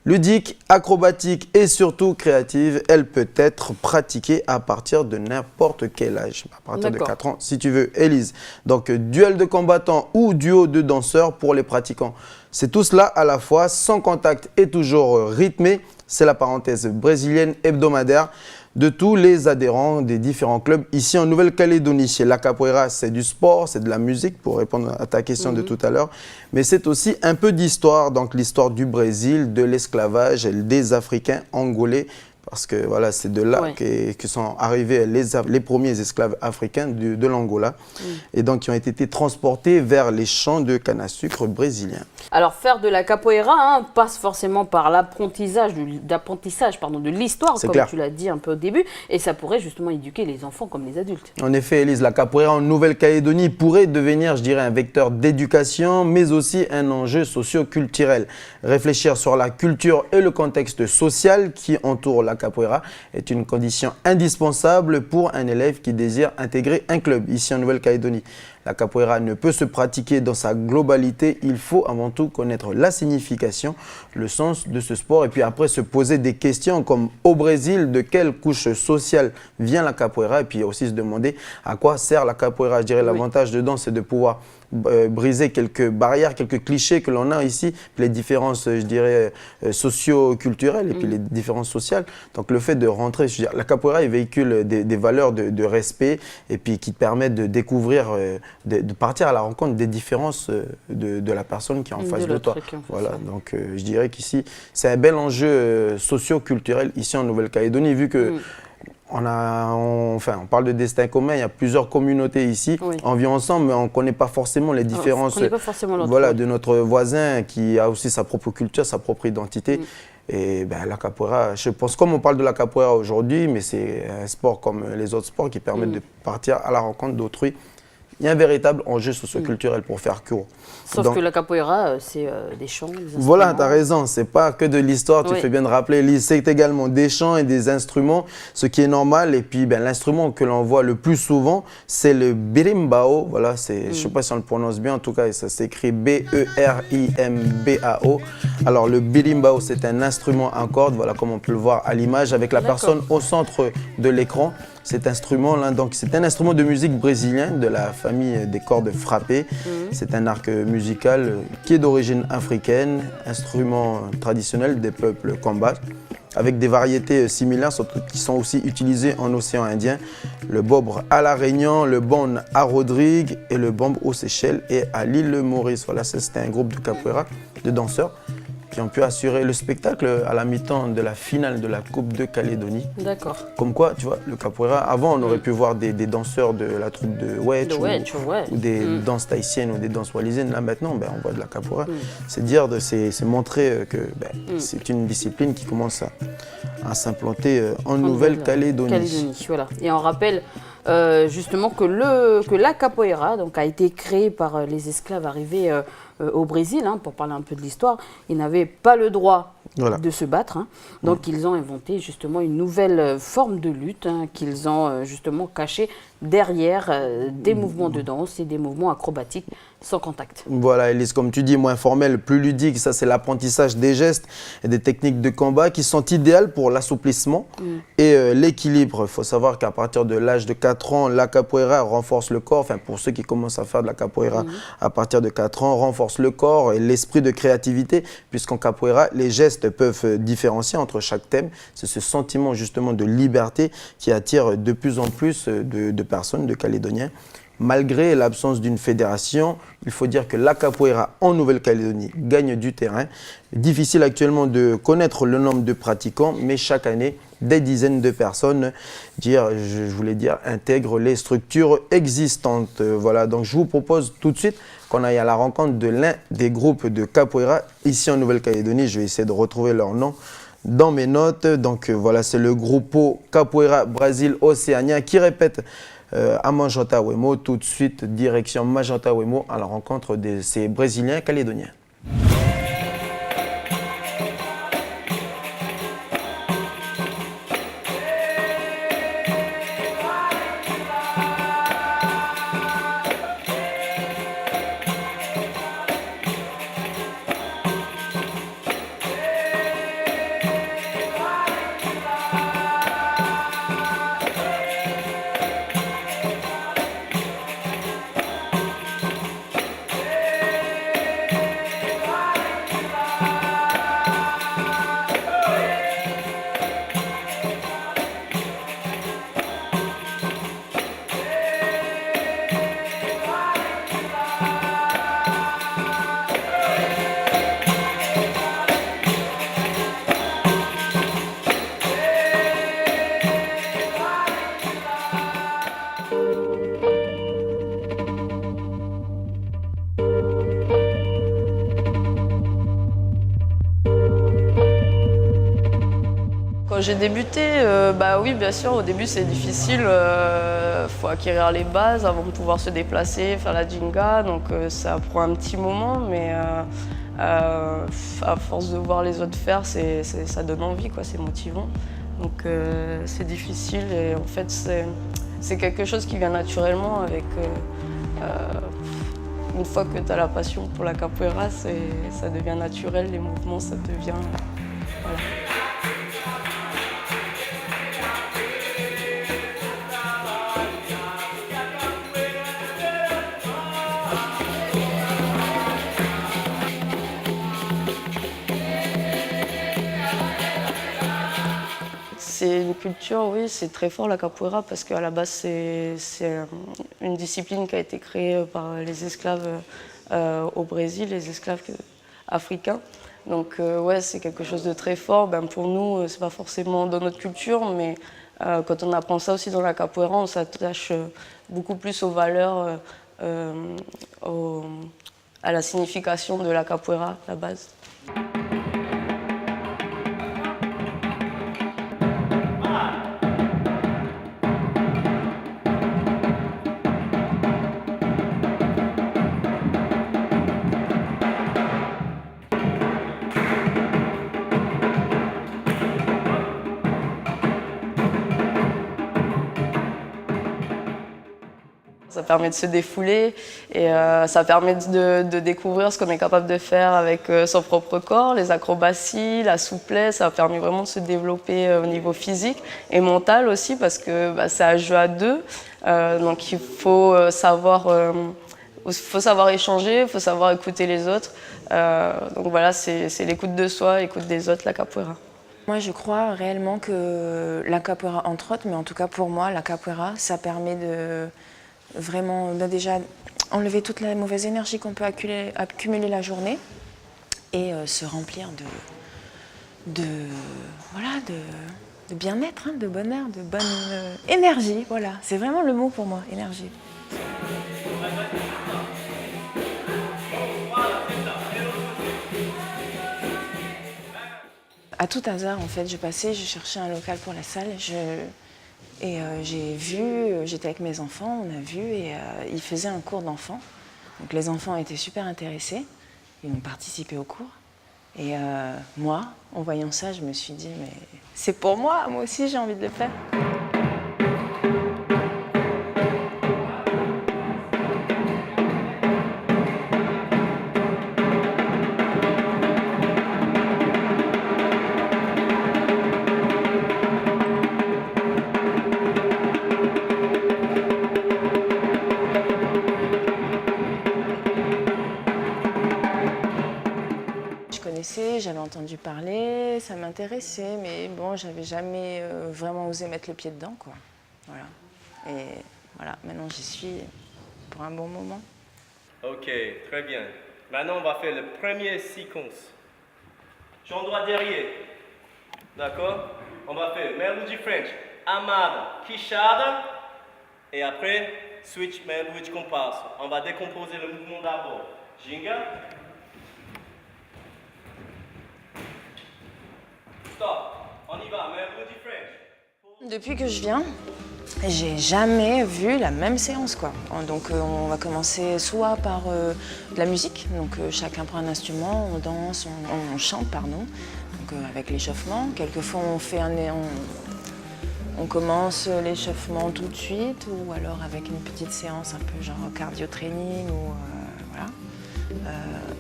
S8: Ludique, acrobatique et surtout créative, elle peut être pratiquée à partir de n'importe quel âge, à partir de 4 ans si tu veux, Élise. Donc duel de combattants ou duo de danseurs pour les pratiquants. C'est tout cela à la fois, sans contact et toujours rythmé. C'est la parenthèse brésilienne hebdomadaire de tous les adhérents des différents clubs ici en Nouvelle-Calédonie. La capoeira, c'est du sport, c'est de la musique, pour répondre à ta question de tout à l'heure. Mais c'est aussi un peu d'histoire, donc l'histoire du Brésil, de l'esclavage, des Africains angolais. Parce que voilà, c'est de là que sont arrivés les premiers esclaves africains de l'Angola. Et donc qui ont été transportés vers les champs de canne à sucre brésiliens.
S1: Alors faire de la capoeira passe forcément par l'apprentissage de l'histoire, comme tu l'as dit un peu au début. Et ça pourrait justement éduquer les enfants comme les adultes.
S8: En effet, Élise, la capoeira en Nouvelle-Calédonie pourrait devenir, je dirais, un vecteur d'éducation, mais aussi un enjeu socio-culturel. Réfléchir sur la culture et le contexte social qui entoure la capoeira est une condition indispensable pour un élève qui désire intégrer un club ici en Nouvelle-Calédonie. La capoeira ne peut se pratiquer dans sa globalité, il faut avant tout connaître la signification, le sens de ce sport et puis après se poser des questions comme au Brésil, de quelle couche sociale vient la capoeira et puis aussi se demander à quoi sert la capoeira. Je dirais l'avantage dedans c'est de pouvoir briser quelques barrières, quelques clichés que l'on a ici, les différences, je dirais, socio-culturelles et puis les différences sociales. Donc le fait de rentrer, je veux dire, la capoeira il véhicule des valeurs de respect et puis qui te permettent de découvrir, de partir à la rencontre des différences de la personne qui est en face de toi. Voilà, donc je dirais qu'ici, c'est un bel enjeu socio-culturel ici en Nouvelle-Calédonie, vu que on parle de destin commun, il y a plusieurs communautés ici, on vit ensemble, mais on ne connaît pas forcément les différences de notre voisin qui a aussi sa propre culture, sa propre identité. Et la capoeira, je pense, comme on parle de la capoeira aujourd'hui, mais c'est un sport comme les autres sports qui permettent de partir à la rencontre d'autrui. Il y a un véritable enjeu socio-culturel pour faire court.
S1: Sauf que la capoeira, c'est des chants, des instruments.
S8: Voilà, tu as raison. Ce n'est pas que de l'histoire, tu fais bien de rappeler. C'est également des chants et des instruments, ce qui est normal. Et puis, l'instrument que l'on voit le plus souvent, c'est le berimbau. Voilà, je ne sais pas si on le prononce bien, en tout cas, ça s'écrit B-E-R-I-M-B-A-O. Alors, le berimbau, c'est un instrument à cordes, voilà, comme on peut le voir à l'image, avec la personne au centre de l'écran. Cet instrument-là, donc c'est un instrument de musique brésilien de la famille des cordes frappées. C'est un arc musical qui est d'origine africaine, instrument traditionnel des peuples Kamba, avec des variétés similaires qui sont aussi utilisées en océan Indien. Le bobre à la Réunion, le bon à Rodrigue et le bombe aux Seychelles et à l'île Maurice. Voilà, c'était un groupe de capoeira, de danseurs, qui ont pu assurer le spectacle à la mi-temps de la finale de la Coupe de Calédonie.
S1: D'accord.
S8: Comme quoi, tu vois, le capoeira, avant on aurait pu voir des danseurs de la troupe de Wedge ou des danses tahitiennes ou des danses wallisiennes. Là maintenant, on voit de la capoeira. C'est dire, c'est montrer que c'est une discipline qui commence à s'implanter en Nouvelle-Calédonie.
S1: Voilà. Et on rappelle justement que la capoeira a été créée par les esclaves arrivés au Brésil, pour parler un peu de l'histoire. Ils n'avaient pas le droit de se battre. Donc ils ont inventé justement une nouvelle forme de lutte qu'ils ont justement cachée derrière des mouvements de danse et des mouvements acrobatiques sans contact.
S8: Voilà, Elise, comme tu dis, moins formel, plus ludique, ça c'est l'apprentissage des gestes et des techniques de combat qui sont idéales pour l'assouplissement et l'équilibre. Il faut savoir qu'à partir de l'âge de 4 ans, la capoeira renforce le corps, pour ceux qui commencent à faire de la capoeira à partir de 4 ans, renforce le corps et l'esprit de créativité, puisqu'en capoeira, les gestes peuvent différencier entre chaque thème. C'est ce sentiment justement de liberté qui attire de plus en plus de personnes, de Calédoniens. Malgré l'absence d'une fédération, il faut dire que la capoeira en Nouvelle-Calédonie gagne du terrain. Difficile actuellement de connaître le nombre de pratiquants, mais chaque année, des dizaines de personnes, intègrent les structures existantes. Voilà, donc je vous propose tout de suite qu'on aille à la rencontre de l'un des groupes de capoeira ici en Nouvelle-Calédonie. Je vais essayer de retrouver leur nom dans mes notes. Donc voilà, c'est le Grupo Capoeira Brasil Oceania qui répète à Manjota Wemo. Tout de suite, direction Manjota Wemo à la rencontre de ces Brésiliens calédoniens.
S9: Quand j'ai débuté, bah oui, bien sûr, au début c'est difficile. Faut acquérir les bases avant de pouvoir se déplacer, faire la jinga. Donc ça prend un petit moment, mais à force de voir les autres faire, ça donne envie, quoi, c'est motivant. Donc c'est difficile et en fait c'est quelque chose qui vient naturellement avec. Une fois que tu as la passion pour la capoeira, ça devient naturel, les mouvements, ça devient. Voilà. C'est une culture, oui, c'est très fort la capoeira parce qu'à la base c'est une discipline qui a été créée par les esclaves au Brésil, les esclaves africains. Donc ouais, c'est quelque chose de très fort. Ben, pour nous, c'est pas forcément dans notre culture, mais quand on apprend ça aussi dans la capoeira, on s'attache beaucoup plus aux valeurs, à la signification de la capoeira, la base. Ça permet de se défouler et ça permet de découvrir ce qu'on est capable de faire avec son propre corps, les acrobaties, la souplesse. Ça permet vraiment de se développer au niveau physique et mental aussi parce que c'est à jouer à deux. Donc il faut savoir échanger, il faut savoir écouter les autres. Donc voilà, c'est l'écoute de soi, l'écoute des autres, la capoeira.
S10: Moi, je crois réellement que la capoeira, entre autres, mais en tout cas pour moi, la capoeira, ça permet de vraiment déjà enlever toute la mauvaise énergie qu'on peut accumuler la journée et se remplir de bien-être, hein, de bonheur, de bonne énergie. Voilà, c'est vraiment le mot pour moi, énergie. À tout hasard, en fait, je cherchais un local pour la salle. J'étais avec mes enfants, on a vu et ils faisaient un cours d'enfants. Donc les enfants étaient super intéressés, ils ont participé au cours. Et moi, en voyant ça, je me suis dit, mais c'est pour moi aussi j'ai envie de le faire. J'avais entendu parler, ça m'intéressait, mais bon, j'avais jamais vraiment osé mettre le pied dedans, quoi. Voilà. Et voilà, maintenant j'y suis pour un bon moment.
S11: Ok, très bien. Maintenant, on va faire le premier séquence. Jambe droite derrière. D'accord? On va faire Mélodie French, Amada, Kishada, et après, switch Mélodie comparse. On va décomposer le mouvement d'abord. Jinga. Stop. On y va, Mélodie French.
S10: Depuis que je viens, j'ai jamais vu la même séance, quoi. Donc on va commencer soit par de la musique, donc chacun prend un instrument, on danse, on chante, pardon, donc avec l'échauffement. Quelquefois on commence l'échauffement tout de suite, ou alors avec une petite séance un peu genre cardio training, ou voilà.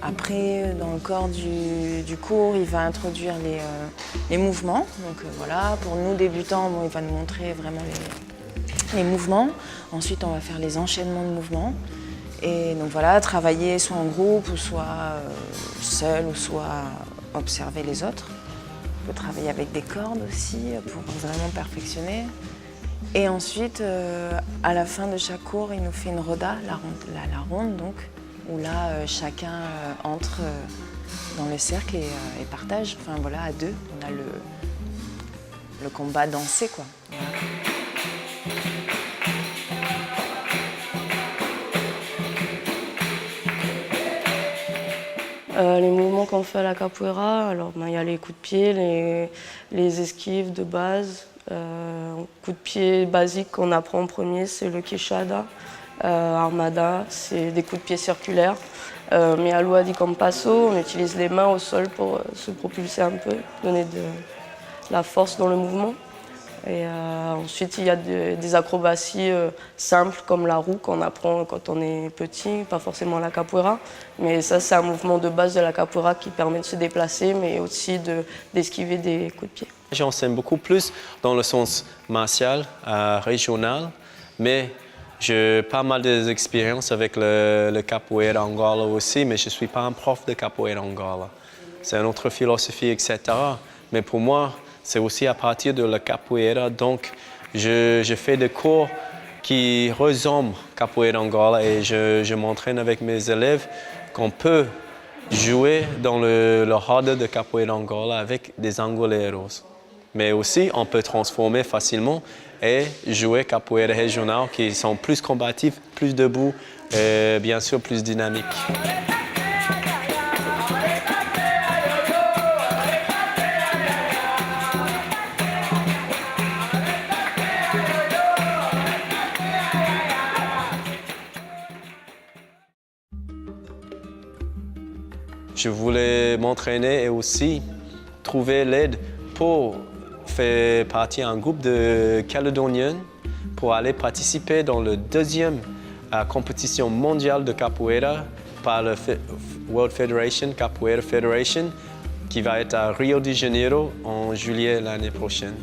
S10: Après, dans le corps du cours, il va introduire les mouvements. Donc voilà, pour nous débutants, bon, il va nous montrer vraiment les mouvements. Ensuite, on va faire les enchaînements de mouvements. Et donc voilà, travailler soit en groupe, ou soit seul, ou soit observer les autres. On peut travailler avec des cordes aussi pour vraiment perfectionner. Et ensuite, à la fin de chaque cours, il nous fait une roda, la ronde donc, où là, chacun entre dans le cercle et partage. Enfin voilà, à deux, on a le combat dansé, quoi. Voilà.
S9: Les mouvements qu'on fait à la capoeira, alors il y a les coups de pied, les esquives de base. Coup de pied basique qu'on apprend en premier, c'est le quechada. Armada, c'est des coups de pied circulaires. Mais à Lua di Compasso, on utilise les mains au sol pour se propulser un peu, donner de la force dans le mouvement. Et ensuite, il y a des acrobaties simples comme la roue qu'on apprend quand on est petit, pas forcément la capoeira. Mais ça, c'est un mouvement de base de la capoeira qui permet de se déplacer, mais aussi d'esquiver des coups de pied.
S12: J'enseigne beaucoup plus dans le sens martial, régional, mais j'ai pas mal d'expériences avec le capoeira Angola aussi, mais je ne suis pas un prof de capoeira Angola. C'est une autre philosophie, etc. Mais pour moi, c'est aussi à partir de la capoeira. Donc, je fais des cours qui ressemblent capoeira Angola et je m'entraîne avec mes élèves qu'on peut jouer dans le roda de capoeira Angola avec des angoleiros. Mais aussi, on peut transformer facilement et jouer capoeira régional qui sont plus combatifs, plus debout et bien sûr plus dynamiques. Je voulais m'entraîner et aussi trouver l'aide pour faire partie d'un groupe de Calédoniens pour aller participer dans la deuxième compétition mondiale de capoeira par la World Federation, Capoeira Federation, qui va être à Rio de Janeiro en juillet l'année prochaine.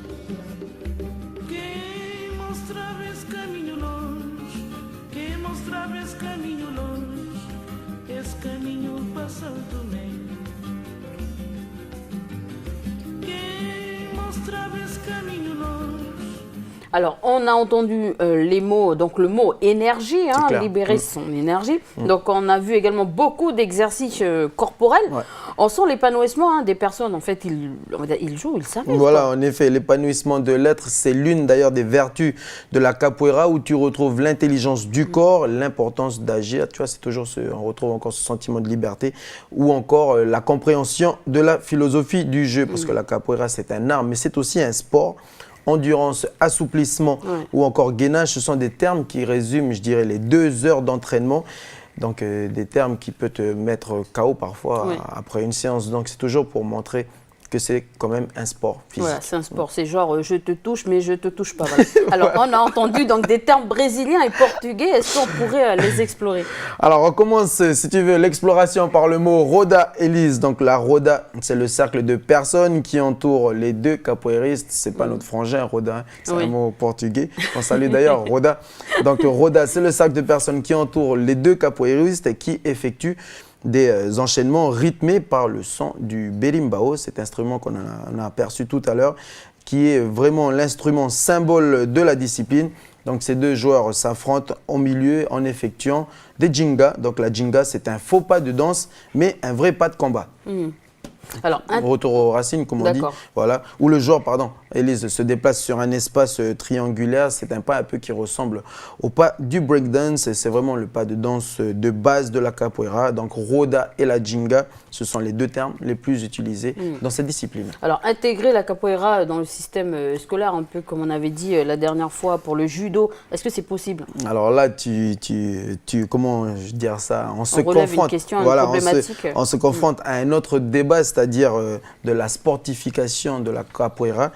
S1: Alors, on a entendu les mots, donc le mot énergie, hein, libérer son énergie. Donc, on a vu également beaucoup d'exercices corporels. Ouais. On sent l'épanouissement des personnes. En fait, ils jouent, ils s'amusent.
S8: Voilà, en effet, l'épanouissement de l'être, c'est l'une d'ailleurs des vertus de la capoeira où tu retrouves l'intelligence du corps, l'importance d'agir. Tu vois, c'est toujours on retrouve encore ce sentiment de liberté ou encore la compréhension de la philosophie du jeu. Parce que la capoeira, c'est un art, mais c'est aussi un sport. Endurance, assouplissement ou encore gainage, ce sont des termes qui résument, je dirais, les 2 heures d'entraînement. Donc, des termes qui peuvent te mettre KO parfois après une séance. Donc, c'est toujours pour montrer que c'est quand même un sport physique. Voilà,
S1: c'est un sport. C'est genre, je te touche, mais je te touche pas. Voilà. Alors, on a entendu donc, des termes brésiliens et portugais. Est-ce qu'on pourrait les explorer?
S8: Alors, on commence, si tu veux, l'exploration par le mot roda Elise. Donc, la roda, c'est le cercle de personnes qui entourent les deux capoeiristes. C'est pas notre frangin, roda, c'est un mot portugais. On salue d'ailleurs roda. Donc, roda, c'est le cercle de personnes qui entourent les deux capoeiristes et qui effectuent des enchaînements rythmés par le son du berimbau, cet instrument qu'on a aperçu tout à l'heure, qui est vraiment l'instrument symbole de la discipline. Donc ces deux joueurs s'affrontent au milieu en effectuant des djinga. Donc la djinga, c'est un faux pas de danse, mais un vrai pas de combat.
S1: Alors,
S8: retour aux racines, comme on dit. Voilà. Où le joueur Élise se déplace sur un espace triangulaire. C'est un pas un peu qui ressemble au pas du breakdance. C'est vraiment le pas de danse de base de la capoeira. Donc Roda et la Jinga, ce sont les deux termes les plus utilisés dans cette discipline.
S1: Alors intégrer la capoeira dans le système scolaire, un peu comme on avait dit la dernière fois pour le judo, est-ce que c'est possible?
S8: Alors là, comment dire ça, on se confronte, on se confronte à un autre débat, c'est-à-dire de la sportification de la capoeira.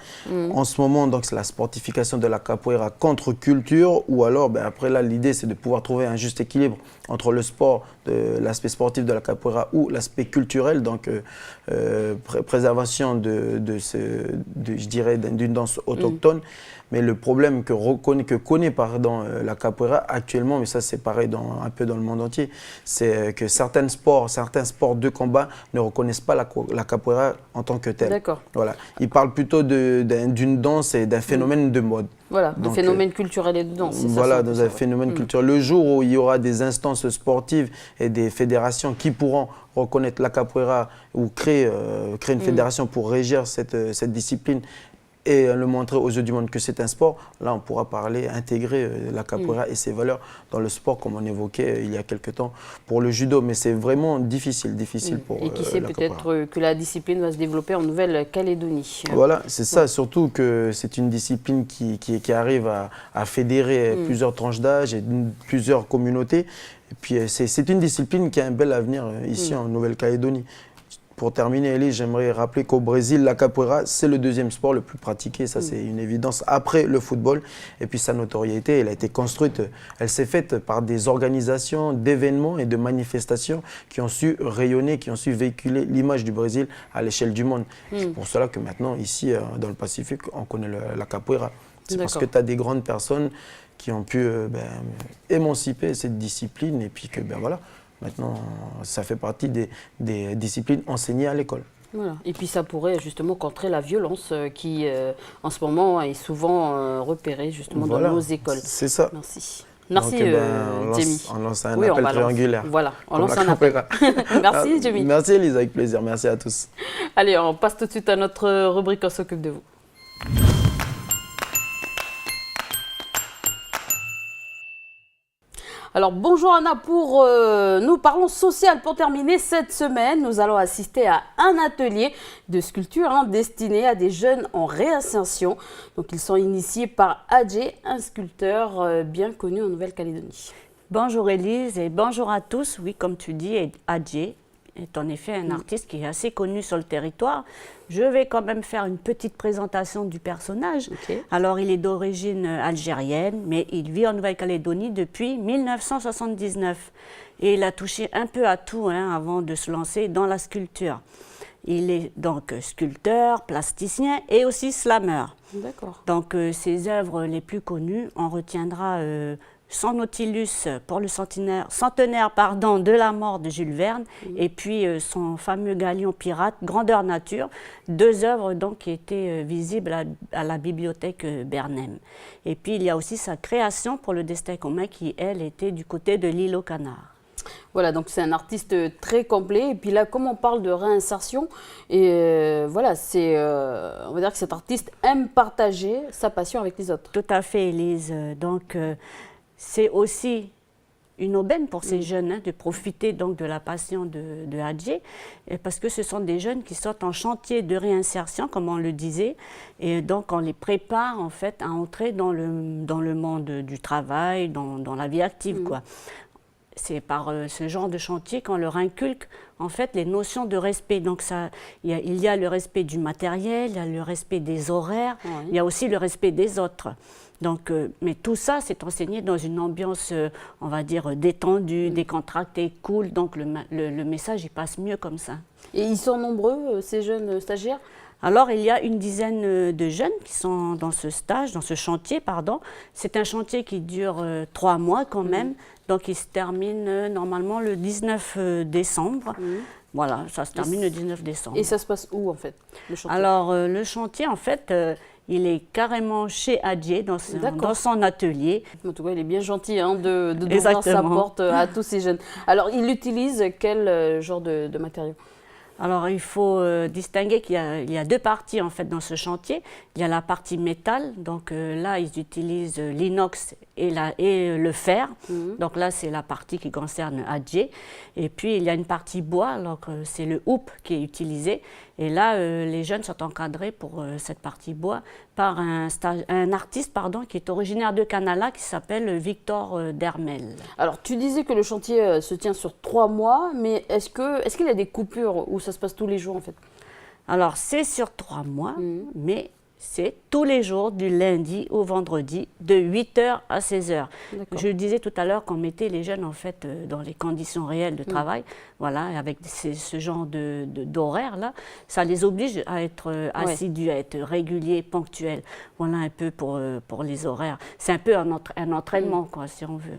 S8: En ce moment, donc, c'est la sportification de la capoeira contre culture, ou alors, après là, l'idée, c'est de pouvoir trouver un juste équilibre entre le sport, l'aspect sportif de la capoeira ou l'aspect culturel, donc préservation je dirais, d'une danse autochtone. Mais le problème que connaît la capoeira actuellement, mais ça c'est pareil un peu dans le monde entier, c'est que certains sports de combat ne reconnaissent pas la capoeira en tant que telle.
S1: D'accord.
S8: Voilà. Ils parlent plutôt d'une danse et d'un phénomène de mode.
S1: Voilà, un phénomène culturel et de danse.
S8: Voilà, dans un phénomène culturel. Le jour où il y aura des instances sportives et des fédérations qui pourront reconnaître la capoeira ou créer une fédération pour régir cette discipline et le montrer aux yeux du monde que c'est un sport, là on pourra intégrer la capoeira et ses valeurs dans le sport comme on évoquait il y a quelque temps pour le judo. Mais c'est vraiment difficile pour
S1: et qui sait peut-être que la discipline va se développer en Nouvelle-Calédonie.
S8: Voilà, c'est ça, surtout que c'est une discipline qui arrive à fédérer plusieurs tranches d'âge et plusieurs communautés. Et puis c'est une discipline qui a un bel avenir ici en Nouvelle-Calédonie. Pour terminer, Elise, j'aimerais rappeler qu'au Brésil, la capoeira, c'est le deuxième sport le plus pratiqué. Ça, c'est une évidence après le football. Et puis, sa notoriété, elle a été construite, elle s'est faite par des organisations, d'événements et de manifestations qui ont su rayonner, qui ont su véhiculer l'image du Brésil à l'échelle du monde. C'est pour cela que maintenant, ici, dans le Pacifique, on connaît la capoeira. C'est parce que tu as des grandes personnes qui ont pu émanciper cette discipline et puis que, voilà. Maintenant, ça fait partie des disciplines enseignées à l'école.
S1: Voilà. Et puis ça pourrait justement contrer la violence qui, en ce moment, est souvent repérée justement dans nos écoles.
S8: C'est ça.
S1: Merci. Merci, Jamie.
S8: On lance un appel triangulaire.
S1: Voilà, on lance un appel. Merci, Jamie.
S8: Merci, Elise, avec plaisir. Merci à tous.
S1: Allez, on passe tout de suite à notre rubrique On s'occupe de vous. Alors bonjour Anna, nous parlons social pour terminer cette semaine. Nous allons assister à un atelier de sculpture destiné à des jeunes en réinsertion. Donc ils sont initiés par Adjé, un sculpteur bien connu en Nouvelle-Calédonie.
S13: Bonjour Élise et bonjour à tous. Oui, comme tu dis, Adjé est en effet un artiste qui est assez connu sur le territoire. Je vais quand même faire une petite présentation du personnage. Okay. Alors, il est d'origine algérienne, mais il vit en Nouvelle-Calédonie depuis 1979. Et il a touché un peu à tout avant de se lancer dans la sculpture. Il est donc sculpteur, plasticien et aussi slammer.
S1: D'accord.
S13: Donc, ses œuvres les plus connues, on retiendra Son Nautilus pour le centenaire de la mort de Jules Verne, et puis son fameux galion pirate, Grandeur Nature, deux œuvres donc qui étaient visibles à la bibliothèque Bernheim. Et puis il y a aussi sa création pour le Destin commun qui, elle, était du côté de l'île aux Canards.
S1: Voilà, donc c'est un artiste très complet. Et puis là, comme on parle de réinsertion, et voilà, on va dire que cet artiste aime partager sa passion avec les autres.
S13: Tout à fait, Élise. Donc, c'est aussi une aubaine pour ces jeunes de profiter donc de la passion de Adjé, parce que ce sont des jeunes qui sont en chantier de réinsertion, comme on le disait, et donc on les prépare en fait à entrer dans le monde du travail, dans la vie active, quoi. C'est par ce genre de chantier qu'on leur inculque en fait les notions de respect. Donc il y a le respect du matériel, il y a le respect des horaires, il y a aussi le respect des autres. Donc, mais tout ça, c'est enseigné dans une ambiance, on va dire, détendue, décontractée, cool. Donc le message, il passe mieux comme ça.
S1: Et ils sont nombreux, ces jeunes stagiaires ?
S13: Alors, il y a une dizaine de jeunes qui sont dans ce chantier, pardon. C'est un chantier qui dure 3 mois quand même. Donc, il se termine normalement le 19 décembre. Voilà, ça se termine le 19 décembre.
S1: Et ça se passe où, en fait, le chantier ?
S13: Alors, le chantier, en fait, il est carrément chez Adjé, dans son atelier.
S1: En tout cas, il est bien gentil d'ouvrir sa porte à tous ces jeunes. Alors, il utilise quel genre de matériaux ?
S13: Alors, il faut distinguer qu'il y a deux parties en fait dans ce chantier. Il y a la partie métal, donc là, ils utilisent l'inox et le fer. Donc là, c'est la partie qui concerne Adjé. Et puis, il y a une partie bois, donc c'est le hoop qui est utilisé. Et là, les jeunes sont encadrés pour cette partie bois par un artiste qui est originaire de Canala, qui s'appelle Victor Dermel.
S1: Alors, tu disais que le chantier se tient sur 3 mois, mais est-ce qu'il y a des coupures où ça se passe tous les jours en fait?
S13: Alors, c'est sur 3 mois, mais c'est tous les jours, du lundi au vendredi, de 8h à 16h. Je disais tout à l'heure qu'on mettait les jeunes en fait dans les conditions réelles de travail, voilà, avec ce genre d'horaire-là, ça les oblige à être assidus, à être réguliers, ponctuels. Voilà un peu pour les horaires. C'est un peu un entraînement, quoi, si on veut.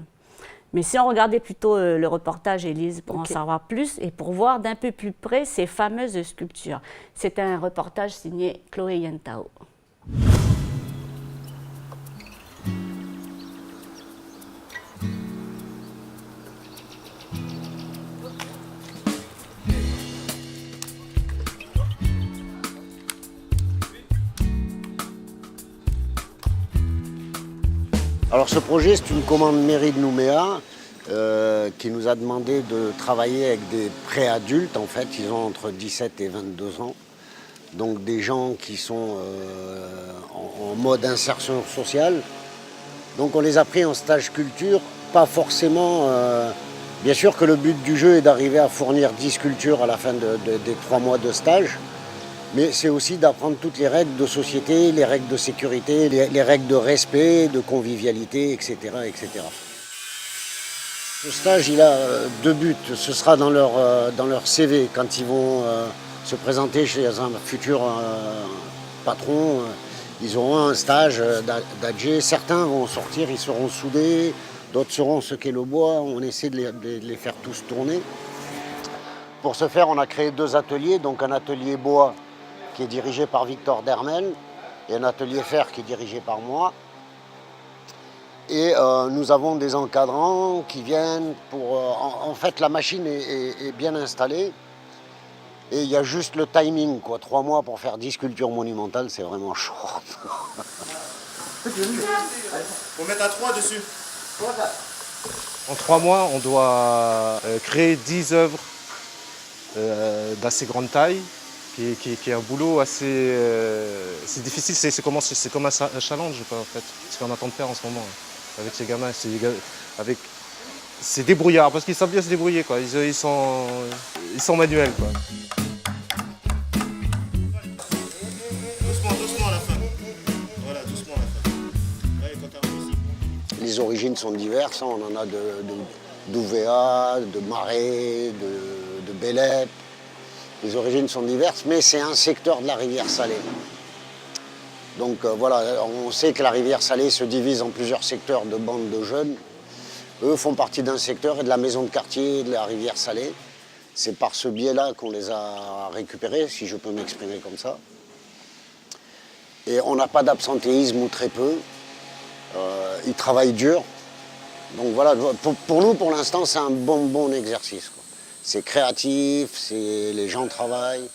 S13: Mais si on regardait plutôt le reportage, Élise, pour en savoir plus et pour voir d'un peu plus près ces fameuses sculptures. C'est un reportage signé Chloé Yentao.
S14: Alors ce projet, c'est une commande mairie de Nouméa qui nous a demandé de travailler avec des préadultes. En fait, ils ont entre 17 et 22 ans. Donc des gens qui sont en mode insertion sociale. Donc on les a pris en stage culture, pas forcément... bien sûr que le but du jeu est d'arriver à fournir 10 sculptures à la fin des 3 mois de stage. Mais c'est aussi d'apprendre toutes les règles de société, les règles de sécurité, les règles de respect, de convivialité, etc., etc. Ce stage, il a 2 buts. Ce sera dans leur CV quand ils vont se présenter chez un futur patron. Ils auront un stage d'Adjé. Certains vont sortir, ils seront soudés. D'autres seront ce qu'est le bois. On essaie de les faire tous tourner. Pour ce faire, on a créé 2 ateliers. Donc un atelier bois qui est dirigé par Victor Dermel et un atelier fer qui est dirigé par moi. Et nous avons des encadrants qui viennent pour... en fait, la machine est bien installée et il y a juste le timing, quoi. 3 mois pour faire 10 sculptures monumentales, c'est vraiment chaud.
S15: Faut mettre à 3 dessus. En 3 mois, on doit créer 10 œuvres d'assez grande taille, qui est un boulot assez c'est difficile, c'est comme un challenge quoi, en fait, ce qu'on attend de faire en ce moment avec ces gamins. C'est débrouillard parce qu'ils savent bien se débrouiller, quoi. Ils sont manuels, quoi. Doucement à la fin. Voilà, doucement à la fin. Allez, quand t'arrives ici.
S14: Les origines sont diverses, hein. On en a d'Ouvéa, de Marais, de Bélep. Les origines sont diverses, mais c'est un secteur de la rivière Salée. Donc voilà, on sait que la rivière Salée se divise en plusieurs secteurs de bandes de jeunes. Eux font partie d'un secteur et de la maison de quartier de la rivière Salée. C'est par ce biais-là qu'on les a récupérés, si je peux m'exprimer comme ça. Et on n'a pas d'absentéisme ou très peu. Ils travaillent dur. Donc voilà, pour nous, pour l'instant, c'est un bon exercice, quoi. C'est créatif, les gens travaillent.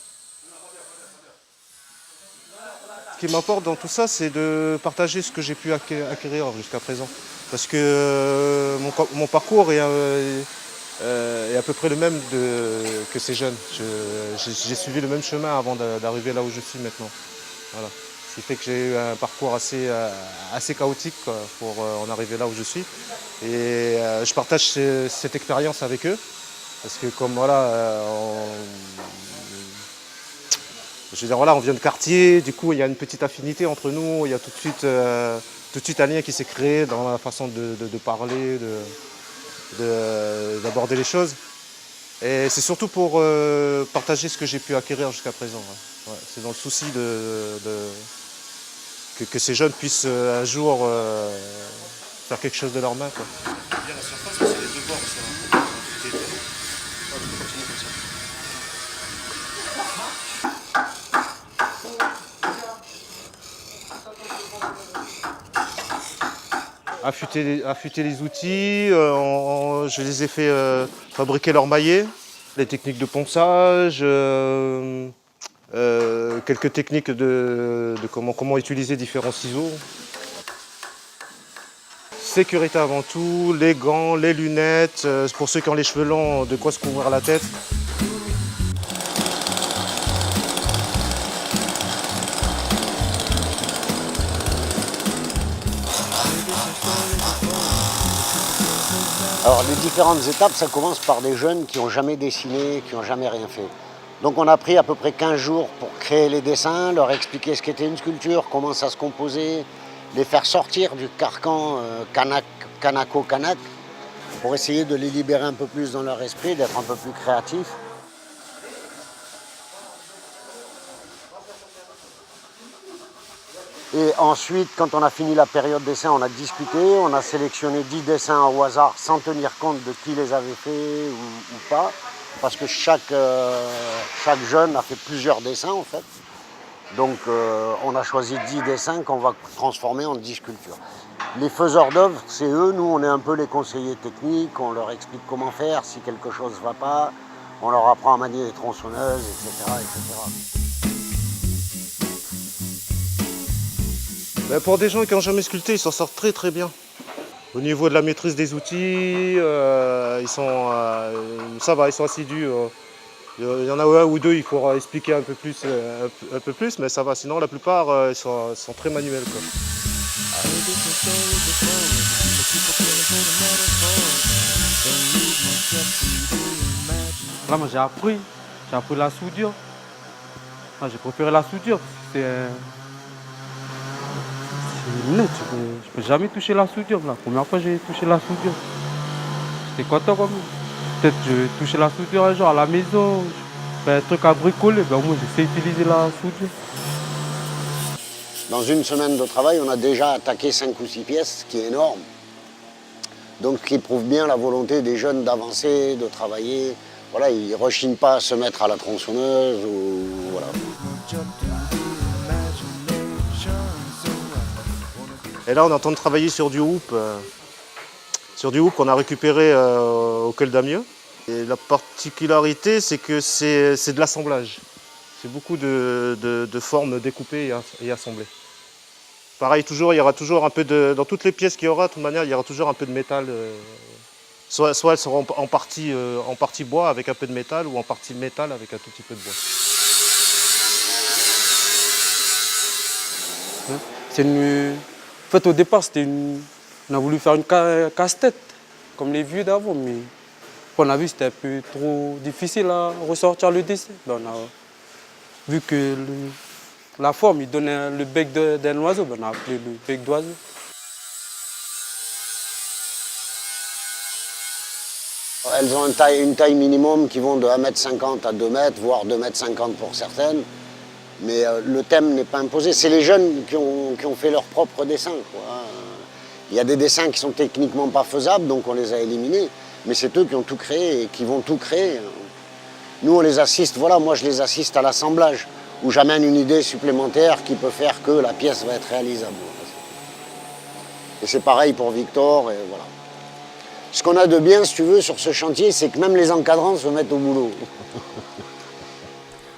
S15: Ce qui m'importe dans tout ça, c'est de partager ce que j'ai pu acquérir jusqu'à présent. Parce que mon parcours est à peu près le même que ces jeunes. J'ai suivi le même chemin avant d'arriver là où je suis maintenant. Voilà. Ce qui fait que j'ai eu un parcours assez chaotique, quoi, pour en arriver là où je suis. Et je partage cette expérience avec eux. Parce que comme voilà, je veux dire, voilà, on vient de quartier, du coup il y a une petite affinité entre nous, il y a tout de suite un lien qui s'est créé dans la façon de parler, d'aborder les choses. Et c'est surtout pour partager ce que j'ai pu acquérir jusqu'à présent. Ouais. Ouais, c'est dans le souci que ces jeunes puissent un jour faire quelque chose de leurs mains, quoi. Bien la surface, parce que les 2 bords, affûter les outils, je les ai fait fabriquer leur maillet. les techniques de ponçage, quelques techniques de comment utiliser différents ciseaux. Sécurité avant tout, les gants, les lunettes, pour ceux qui ont les cheveux longs, de quoi se couvrir la tête.
S14: Alors les différentes étapes, ça commence par des jeunes qui n'ont jamais dessiné, qui n'ont jamais rien fait. Donc on a pris à peu près 15 jours pour créer les dessins, leur expliquer ce qu'était une sculpture, comment ça se composait, les faire sortir du carcan Kanako-Kanak pour essayer de les libérer un peu plus dans leur esprit, d'être un peu plus créatifs. Et ensuite, quand on a fini la période dessin, on a discuté, on a sélectionné 10 dessins au hasard sans tenir compte de qui les avait faits ou pas, parce que chaque jeune a fait plusieurs dessins en fait. Donc on a choisi 10 dessins qu'on va transformer en 10 sculptures. Les faiseurs d'œuvres, c'est eux, nous on est un peu les conseillers techniques, on leur explique comment faire, si quelque chose ne va pas, on leur apprend à manier les tronçonneuses, etc. etc.
S15: Ben pour des gens qui n'ont jamais sculpté, ils s'en sortent très très bien. Au niveau de la maîtrise des outils, ça va, ils sont assidus. Il y en a un ou deux, il faut expliquer un peu plus, mais ça va. Sinon, la plupart, ils sont très manuels, quoi.
S16: Là, moi, j'ai appris la soudure. J'ai préféré la soudure. C'est net, je peux jamais toucher la soudure. La première fois, j'ai touché la soudure. J'étais content quand même. Peut-être que je vais toucher la soudure un jour à la maison, je fais un truc à bricoler, ben moi je sais utiliser la soudure.
S14: Dans une semaine de travail, on a déjà attaqué 5 ou 6 pièces, ce qui est énorme. Donc ce qui prouve bien la volonté des jeunes d'avancer, de travailler. Voilà, ils ne rechignent pas à se mettre à la tronçonneuse ou voilà.
S15: Et là, on est en train de travailler sur du hoop qu'on a récupéré au Col d'Amieux. Et la particularité, c'est que c'est de l'assemblage. C'est beaucoup de formes découpées et assemblées. Pareil, il y aura toujours un peu dans toutes les pièces qu'il y aura, de toute manière, il y aura toujours un peu de métal. Soit elles seront en partie bois avec un peu de métal, ou en partie métal avec un tout petit peu de bois.
S16: En fait, au départ, on a voulu faire une casse-tête, comme les vieux d'avant, mais on a vu que c'était un peu trop difficile à ressortir le dessin. Ben, on a vu que la forme, il donnait le bec d'un oiseau, ben, on a appelé le bec d'oiseau.
S14: Elles ont une taille minimum qui vont de 1,50 m à 2 m, voire 2,50 m pour certaines. Mais le thème n'est pas imposé. C'est les jeunes qui ont fait leurs propres dessins, quoi. Il y a des dessins qui sont techniquement pas faisables, donc on les a éliminés. Mais c'est eux qui ont tout créé et qui vont tout créer. Nous, on les assiste, voilà, moi je les assiste à l'assemblage, où j'amène une idée supplémentaire qui peut faire que la pièce va être réalisable. Et c'est pareil pour Victor, et voilà. Ce qu'on a de bien, si tu veux, sur ce chantier, c'est que même les encadrants se mettent au boulot.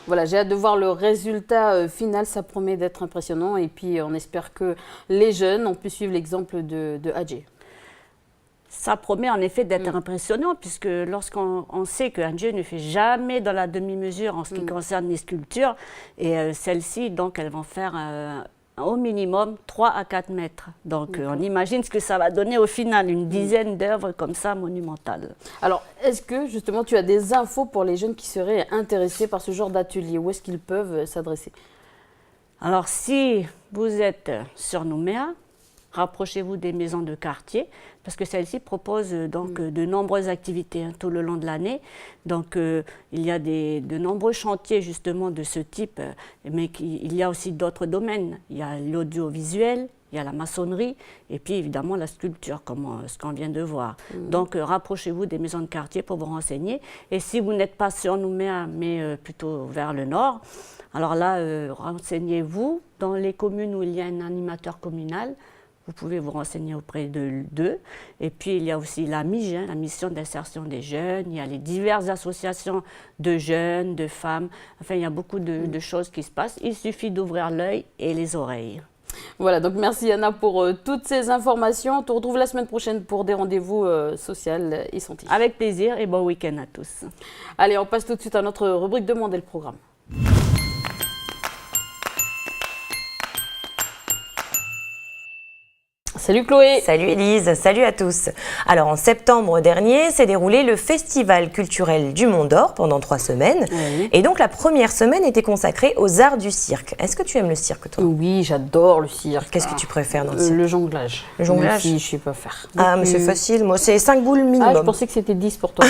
S1: Voilà, j'ai hâte de voir le résultat final, ça promet d'être impressionnant et puis on espère que les jeunes ont pu suivre l'exemple de Hadjé.
S13: Ça promet en effet d'être impressionnant puisque lorsqu'on sait que Hadjé ne fait jamais dans la demi-mesure en ce qui concerne les sculptures et celles-ci, donc elles vont faire au minimum 3 à 4 mètres. Donc on imagine ce que ça va donner au final, une dizaine d'œuvres comme ça monumentales.
S1: Alors, est-ce que justement tu as des infos pour les jeunes qui seraient intéressés par ce genre d'atelier? Où est-ce qu'ils peuvent s'adresser?
S13: Alors, si vous êtes sur Nouméa, rapprochez-vous des maisons de quartier parce que celles-ci proposent donc de nombreuses activités tout le long de l'année. Donc il y a de nombreux chantiers justement de ce type, mais il y a aussi d'autres domaines. Il y a l'audiovisuel, il y a la maçonnerie et puis évidemment la sculpture comme ce qu'on vient de voir. Donc rapprochez-vous des maisons de quartier pour vous renseigner. Et si vous n'êtes pas sur Nouméa mais plutôt vers le nord, alors là renseignez-vous dans les communes où il y a un animateur communal. vous pouvez vous renseigner auprès d'eux. Et puis, il y a aussi la MIGE, la mission d'insertion des jeunes. Il y a les diverses associations de jeunes, de femmes. Enfin, il y a beaucoup de choses qui se passent. Il suffit d'ouvrir l'œil et les oreilles.
S1: Voilà, donc merci Anna pour toutes ces informations. On te retrouve la semaine prochaine pour des rendez-vous sociaux et santé.
S13: Avec plaisir et bon week-end à tous.
S1: Allez, on passe tout de suite à notre rubrique Demandez le programme. Salut Chloé.
S17: Salut Élise, salut à tous. Alors en septembre dernier s'est déroulé le Festival culturel du Mont d'Or pendant 3 semaines. Oui. Et donc la première semaine était consacrée aux arts du cirque. Est-ce que tu aimes le cirque toi?
S1: Oui, j'adore le cirque.
S17: Qu'est-ce que tu préfères dans le cirque?
S1: Le jonglage.
S17: Le jonglage?
S1: Oui, je sais pas faire.
S17: Ah mais c'est facile, moi c'est 5 boules minimum.
S1: Ah, je pensais que c'était 10 pour toi.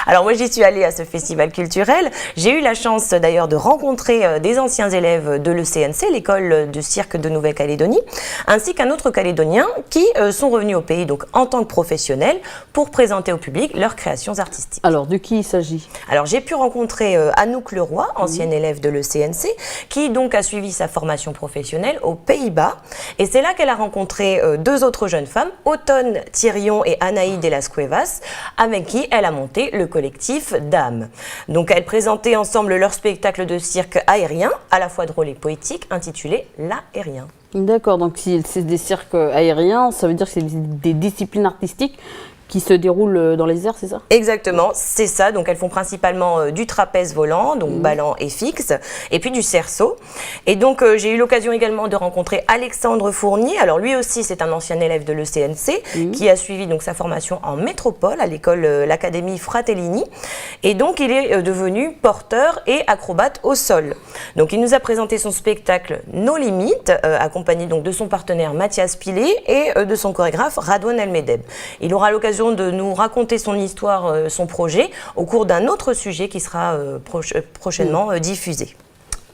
S17: Alors moi j'y suis allée à ce festival culturel. J'ai eu la chance d'ailleurs de rencontrer des anciens élèves de l'ECNC, l'école de cirque de Nouvelle-Calédonie, ainsi qu'un autre Calédonien qui sont revenus au pays donc en tant que professionnels pour présenter au public leurs créations artistiques.
S1: Alors de qui il s'agit?
S17: Alors j'ai pu rencontrer Anouk Leroy, ancienne élève de l'ECNC, qui donc a suivi sa formation professionnelle aux Pays-Bas. Et c'est là qu'elle a rencontré 2 autres jeunes femmes, Automne Thirion et Anaï Delas Cuevas, avec qui elle a monté le collectif Dames. Donc elles présentaient ensemble leur spectacle de cirque aérien, à la fois drôle et poétique, intitulé L'Aérien.
S1: D'accord, donc si c'est des cirques aériens, ça veut dire que c'est des disciplines artistiques qui se déroulent dans les airs, c'est ça?
S17: Exactement, c'est ça. Donc elles font principalement du trapèze volant, donc ballant et fixe, et puis du cerceau. Et donc j'ai eu l'occasion également de rencontrer Alexandre Fournier. Alors lui aussi, c'est un ancien élève de l'ECNC qui a suivi donc sa formation en métropole à l'école l'Académie Fratellini. Et donc il est devenu porteur et acrobate au sol. Donc il nous a présenté son spectacle Nos Limites, accompagné donc de son partenaire Mathias Pilet et de son chorégraphe Radouane Elmedeb. Il aura l'occasion de nous raconter son histoire, son projet, au cours d'un autre sujet qui sera prochainement diffusé.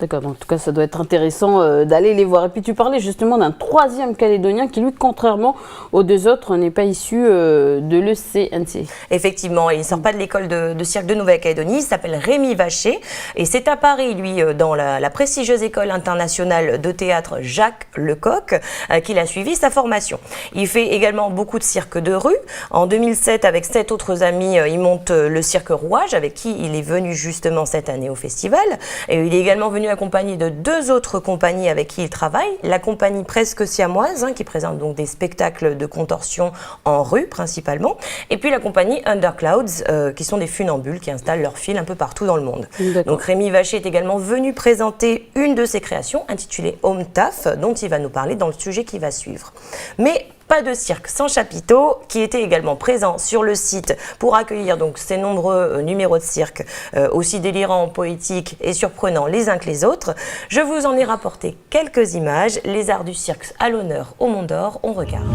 S1: D'accord, donc en tout cas, ça doit être intéressant d'aller les voir. Et puis tu parlais justement d'un 3e Calédonien qui, lui, contrairement aux 2 autres, n'est pas issu de l'ECNC.
S17: Effectivement, il ne sort pas de l'école de cirque de Nouvelle-Calédonie, il s'appelle Rémi Vacher. Et c'est à Paris, lui, dans la prestigieuse école internationale de théâtre Jacques Lecoq, qu'il a suivi sa formation. Il fait également beaucoup de cirque de rue. En 2007, avec 7 autres amis, il monte le cirque Rouage, avec qui il est venu justement cette année au festival. Et il est également venu accompagné de 2 autres compagnies avec qui il travaille, la compagnie Presque Siamoise, qui présente donc des spectacles de contorsion en rue principalement, et puis la compagnie Underclouds, qui sont des funambules qui installent leurs fils un peu partout dans le monde. Donc Rémi Vacher est également venu présenter une de ses créations intitulée Home Taf, dont il va nous parler dans le sujet qui va suivre. Mais pas de cirque sans chapiteau, qui était également présent sur le site pour accueillir donc ces nombreux numéros de cirque, aussi délirants, poétiques et surprenants les uns que les autres. Je vous en ai rapporté quelques images. Les arts du cirque à l'honneur au Mont d'Or, on regarde.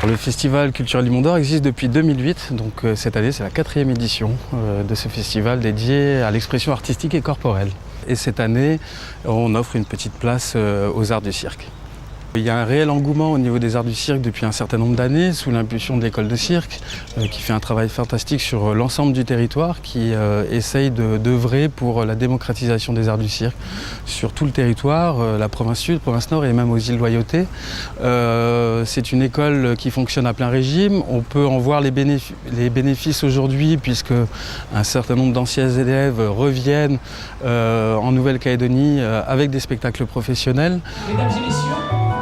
S18: Le Festival culturel du Mont d'Or existe depuis 2008, donc cette année c'est la 4e édition de ce festival dédié à l'expression artistique et corporelle. Et cette année, on offre une petite place aux arts du cirque. Il y a un réel engouement au niveau des arts du cirque depuis un certain nombre d'années, sous l'impulsion de l'école de cirque, qui fait un travail fantastique sur l'ensemble du territoire, qui essaye d'œuvrer pour la démocratisation des arts du cirque sur tout le territoire, la province sud, province nord et même aux îles Loyauté. C'est une école qui fonctionne à plein régime. On peut en voir les bénéfices aujourd'hui, puisque un certain nombre d'anciens élèves reviennent en Nouvelle-Calédonie avec des spectacles professionnels.
S19: Mesdames et messieurs,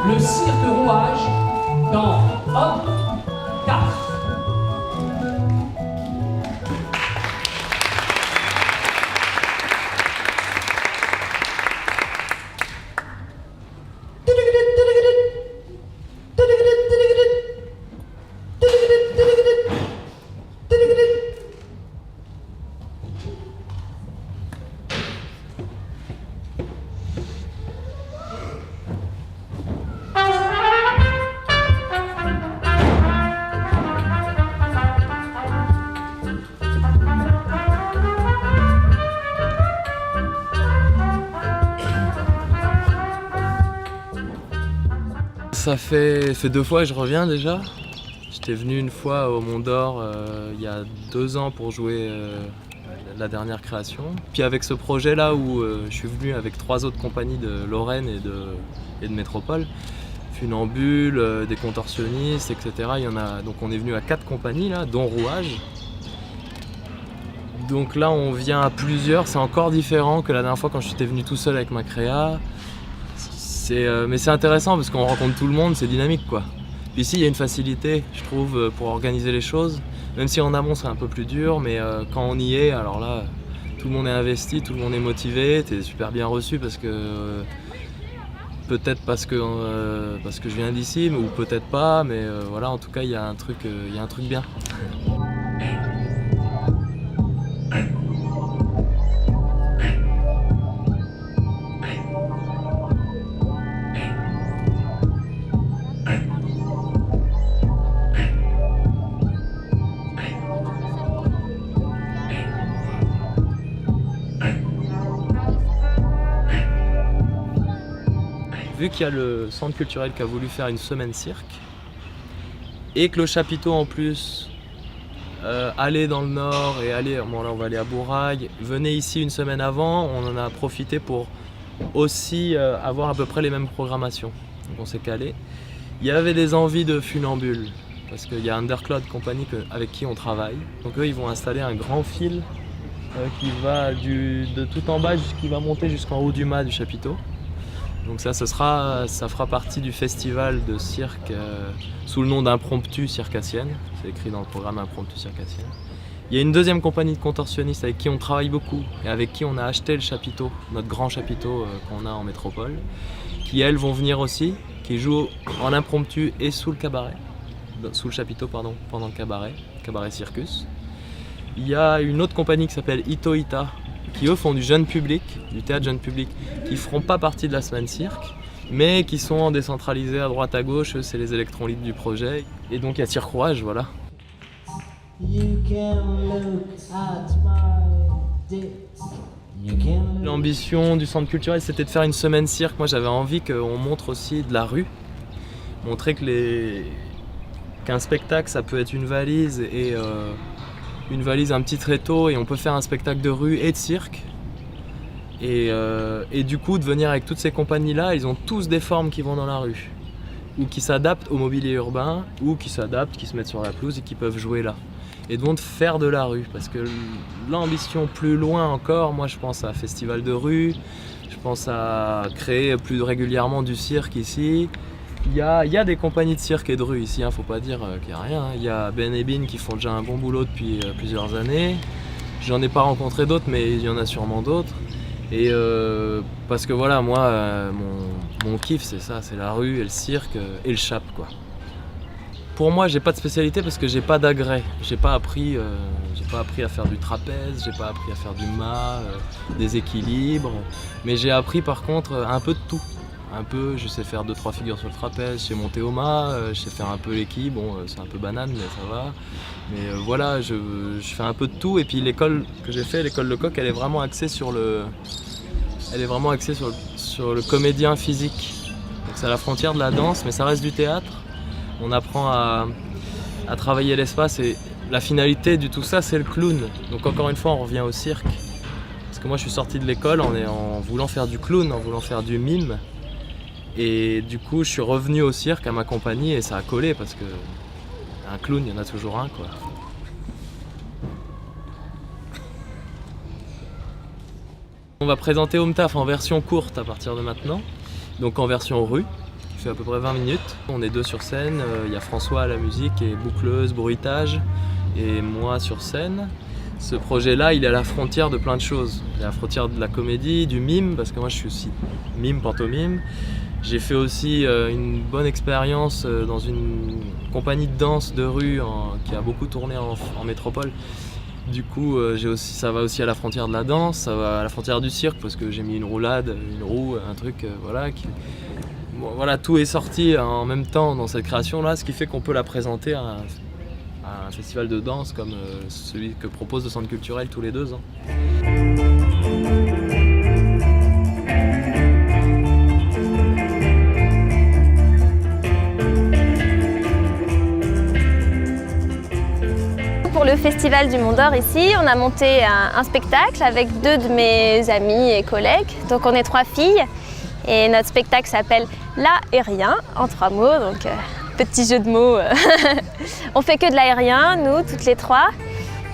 S19: le cirque Rouage dans Hop Taf.
S20: Ça fait 2 fois que je reviens déjà. J'étais venu une fois au Mont d'Or il y a 2 ans pour jouer la dernière création. Puis avec ce projet-là où je suis venu avec 3 autres compagnies de Lorraine et de Métropole, Funambule, des contorsionnistes, etc. Donc on est venu à 4 compagnies là, dont Rouage. Donc là on vient à plusieurs, c'est encore différent que la dernière fois quand j'étais venu tout seul avec ma créa. Mais c'est intéressant parce qu'on rencontre tout le monde, c'est dynamique quoi. Puis ici il y a une facilité, je trouve, pour organiser les choses. Même si en amont c'est un peu plus dur, mais quand on y est, alors là, tout le monde est investi, tout le monde est motivé, t'es super bien reçu parce que... peut-être parce que je viens d'ici, ou peut-être pas, mais voilà, en tout cas il y a un truc bien. Vu qu'il y a le centre culturel qui a voulu faire une semaine cirque, et que le chapiteau en plus allait dans le nord et bon là on va aller à Bourrague, venait ici une semaine avant, on en a profité pour aussi avoir à peu près les mêmes programmations. Donc on s'est calé. Il y avait des envies de Funambule, parce qu'il y a Undercloud Company avec qui on travaille. Donc eux ils vont installer un grand fil qui va de tout en bas, qui va monter jusqu'en haut du mât du chapiteau. Donc ça fera partie du festival de cirque sous le nom d'Impromptu Circassienne. C'est écrit dans le programme Impromptu Circassienne. Il y a une deuxième compagnie de contorsionnistes avec qui on travaille beaucoup et avec qui on a acheté le chapiteau, notre grand chapiteau qu'on a en métropole, qui elles vont venir aussi, qui jouent en impromptu et sous le cabaret, sous le chapiteau pardon, pendant le cabaret circus. Il y a une autre compagnie qui s'appelle Ito Ita, qui eux font du jeune public, du théâtre jeune public, qui ne feront pas partie de la semaine cirque, mais qui sont décentralisés à droite à gauche, eux c'est les électrons libres du projet. Et donc il y a Cirque Rouage, voilà. L'ambition du centre culturel c'était de faire une semaine cirque. Moi j'avais envie qu'on montre aussi de la rue, montrer qu'un spectacle ça peut être une valise et une valise, un petit tréteau et on peut faire un spectacle de rue et de cirque. Et du coup de venir avec toutes ces compagnies là, ils ont tous des formes qui vont dans la rue ou qui s'adaptent au mobilier urbain ou qui s'adaptent, qui se mettent sur la pelouse et qui peuvent jouer là. Et donc de faire de la rue parce que l'ambition plus loin encore, moi je pense à festival de rue, je pense à créer plus régulièrement du cirque ici. Il y a des compagnies de cirque et de rue ici, faut pas dire qu'il n'y a rien. Il y a Ben et Bin qui font déjà un bon boulot depuis plusieurs années. J'en ai pas rencontré d'autres, mais il y en a sûrement d'autres. Et parce que voilà, moi, mon kiff c'est ça, c'est la rue et le cirque et le chap quoi. Pour moi, j'ai pas de spécialité parce que j'ai pas d'agrès. J'ai pas appris à faire du trapèze, j'ai pas appris à faire du mât, des équilibres. Mais j'ai appris par contre un peu de tout. Un peu, je sais faire 2-3 figures sur le trapèze, je sais monter au mât, je sais faire un peu l'équipe, bon c'est un peu banane mais ça va. Mais voilà, je fais un peu de tout et puis l'école que j'ai fait, l'école Lecoq, elle est vraiment axée sur le comédien physique. Donc c'est à la frontière de la danse mais ça reste du théâtre. On apprend à travailler l'espace et la finalité du tout ça c'est le clown. Donc encore une fois on revient au cirque. Parce que moi je suis sorti de l'école en voulant faire du clown, en voulant faire du mime. Et du coup, je suis revenu au cirque à ma compagnie et ça a collé parce que un clown, il y en a toujours un quoi. On va présenter Home Taf en version courte à partir de maintenant, donc en version rue, qui fait à peu près 20 minutes. On est 2 sur scène, il y a François à la musique et boucleuse, bruitage, et moi sur scène. Ce projet-là, il est à la frontière de plein de choses. Il est à la frontière de la comédie, du mime, parce que moi je suis aussi mime, pantomime. J'ai fait aussi une bonne expérience dans une compagnie de danse de rue qui a beaucoup tourné en métropole. Du coup, ça va aussi à la frontière de la danse, ça va à la frontière du cirque parce que j'ai mis une roulade, une roue, un truc, voilà. Bon, voilà, tout est sorti en même temps dans cette création-là, ce qui fait qu'on peut la présenter à un festival de danse comme celui que propose le Centre culturel tous les 2 ans.
S21: Festival du Mont d'Or ici. On a monté un spectacle avec 2 de mes amis et collègues. Donc on est 3 filles et notre spectacle s'appelle La et Rien, en 3 mots. Donc petit jeu de mots. On fait que de l'aérien, nous, toutes les 3.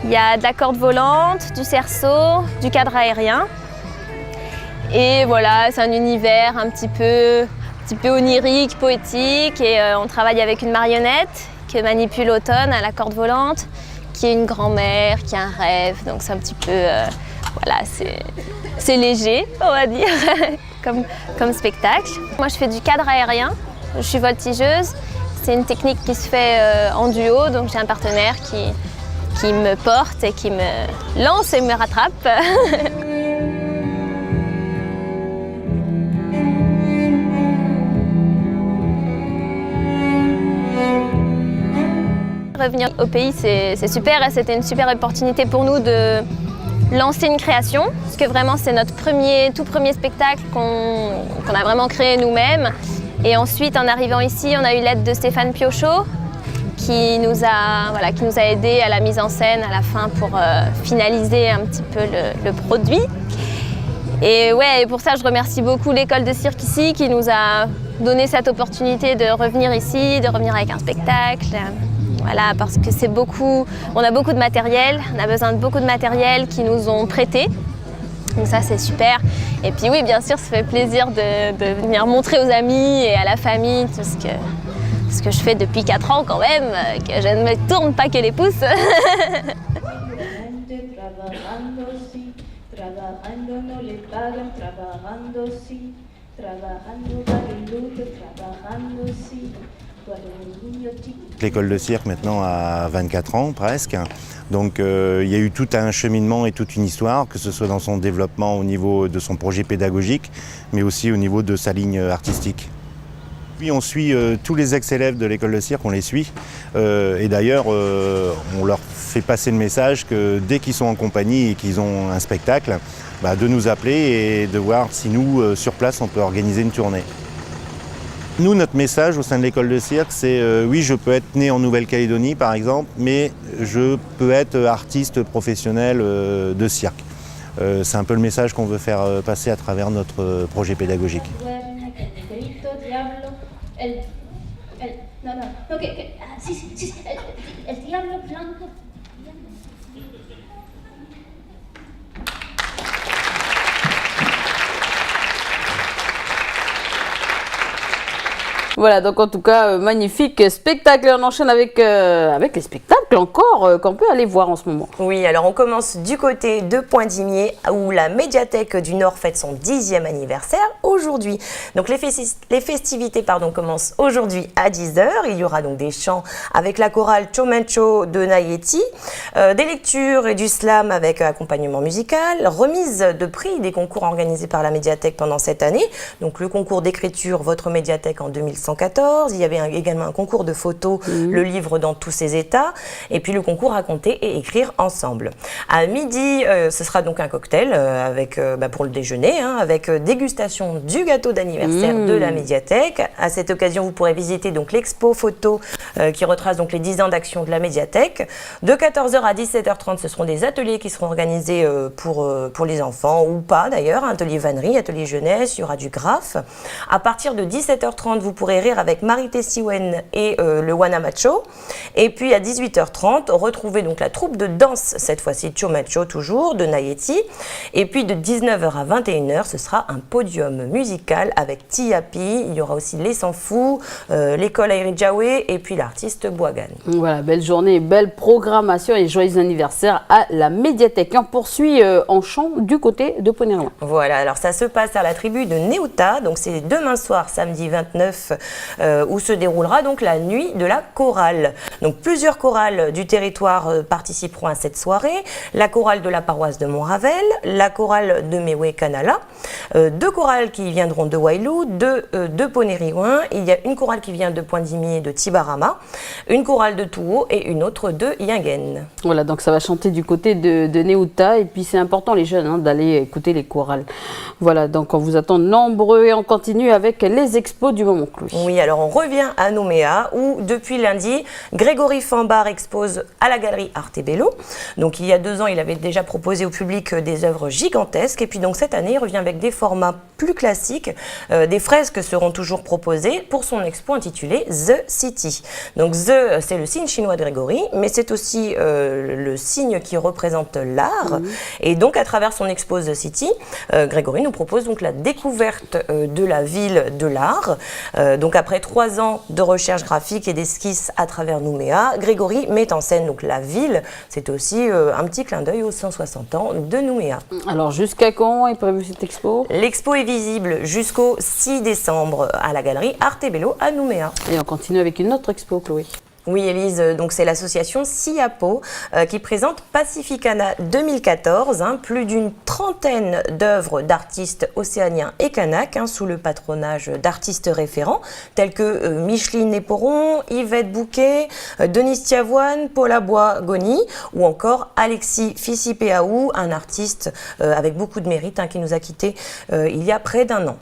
S21: Il y a de la corde volante, du cerceau, du cadre aérien. Et voilà, c'est un univers un petit peu onirique, poétique. Et on travaille avec une marionnette que manipule Automne à la corde volante, qui est une grand-mère, qui a un rêve. Donc c'est un petit peu, voilà, c'est léger, on va dire, comme spectacle. Moi, je fais du cadre aérien. Je suis voltigeuse. C'est une technique qui se fait en duo, donc j'ai un partenaire qui me porte et qui me lance et me rattrape. Revenir au pays, c'est super et c'était une super opportunité pour nous de lancer une création, parce que vraiment c'est notre tout premier spectacle qu'on a vraiment créé nous-mêmes. Et ensuite, en arrivant ici, on a eu l'aide de Stéphane Piochot qui nous a aidés à la mise en scène à la fin pour finaliser un petit peu le produit. Et ouais, et pour ça, je remercie beaucoup l'école de cirque ici qui nous a donné cette opportunité de revenir ici, de revenir avec un spectacle. Voilà, parce que on a beaucoup de matériel, on a besoin de beaucoup de matériel qu'ils nous ont prêté. Donc ça, c'est super. Et puis oui, bien sûr, ça fait plaisir de venir montrer aux amis et à la famille tout ce que je fais depuis 4 ans quand même, que je ne me tourne pas que les pouces.
S22: L'école de cirque maintenant a 24 ans presque, donc il y a eu tout un cheminement et toute une histoire, que ce soit dans son développement au niveau de son projet pédagogique, mais aussi au niveau de sa ligne artistique. Puis on suit tous les ex-élèves de l'école de cirque, on les suit, et d'ailleurs on leur fait passer le message que dès qu'ils sont en compagnie et qu'ils ont un spectacle, de nous appeler et de voir si nous, sur place, on peut organiser une tournée. Nous, notre message au sein de l'école de cirque, c'est oui, je peux être né en Nouvelle-Calédonie par exemple, mais je peux être artiste professionnel de cirque. C'est un peu le message qu'on veut faire passer à travers notre projet pédagogique.
S1: Voilà, donc en tout cas, magnifique spectacle. On enchaîne avec les spectacles encore qu'on peut aller voir en ce moment.
S17: Oui, alors on commence du côté de Poindimier où la médiathèque du Nord fête son 10e anniversaire aujourd'hui. Donc les festivités commencent aujourd'hui à 10h. Il y aura donc des chants avec la chorale Chomencho de Nayeti, des lectures et du slam avec accompagnement musical, remise de prix des concours organisés par la médiathèque pendant cette année. Donc le concours d'écriture Votre médiathèque en 2014, il y avait également un concours de photos, le livre dans tous ses états, et puis le concours Raconter et écrire ensemble. À midi, ce sera donc un cocktail pour le déjeuner, avec dégustation du gâteau d'anniversaire de la médiathèque. À cette occasion, vous pourrez visiter donc l'expo photo qui retrace donc les 10 ans d'action de la médiathèque. De 14h à 17h30, ce seront des ateliers qui seront organisés pour les enfants ou pas d'ailleurs, atelier vannerie, atelier jeunesse, il y aura du graphe. À partir de 17h30, vous pourrez rire avec Marité Siwen et le Wanamacho. Et puis à 18h30, retrouvez donc la troupe de danse, cette fois-ci Chomacho toujours, de Nayeti. Et puis de 19h à 21h, ce sera un podium musical avec Tiapi. Il y aura aussi Les Sans Fous, l'école Airi Jaoué et puis l'artiste Bouagan.
S1: Voilà, belle journée, belle programmation et joyeux anniversaire à la médiathèque. On poursuit en chant du côté de Ponerlin.
S17: Voilà, alors ça se passe à la tribu de Neuta, donc c'est demain soir, samedi 29, où se déroulera donc la nuit de la chorale. Donc plusieurs chorales du territoire participeront à cette soirée. La chorale de la paroisse de Montravel, la chorale de Méoué-Canala, 2 chorales qui viendront de Wailou, 2 de Ponériouin, il y a une chorale qui vient de Poindimier de Tibarama, une chorale de Touo et une autre de Yingen.
S1: Voilà, donc ça va chanter du côté de Neuta et puis c'est important les jeunes d'aller écouter les chorales. Voilà, donc on vous attend nombreux et on continue avec les expos du Mont Clouy.
S17: Oui, alors on revient à Nouméa où depuis lundi, Grégory Fambard expose à la galerie Artebello. Donc il y a 2 ans, il avait déjà proposé au public des œuvres gigantesques et puis donc cette année, il revient avec des formats plus classiques. Des fresques seront toujours proposées pour son expo intitulée The City. Donc The, c'est le signe chinois de Grégory, mais c'est aussi le signe qui représente l'art. Et donc à travers son expo The City, Grégory nous propose donc la découverte de la ville de l'art. Donc après 3 ans de recherche graphique et d'esquisses à travers Nouméa, Grégory met en scène donc la ville. C'est aussi un petit clin d'œil aux 160 ans de Nouméa.
S1: Alors jusqu'à quand est prévue cette expo?
S17: L'expo est visible jusqu'au 6 décembre à la galerie Artebello à Nouméa.
S1: Et on continue avec une autre expo, Chloé.
S17: Oui, Élise, donc c'est l'association SIAPO qui présente Pacificana 2014, plus d'une trentaine d'œuvres d'artistes océaniens et kanaks sous le patronage d'artistes référents tels que Micheline Néporon, Yvette Bouquet, Denise Tiavoine, Paula Bois-Goni ou encore Alexis Fissipeaou, un artiste avec beaucoup de mérite qui nous a quittés il y a près d'1 an.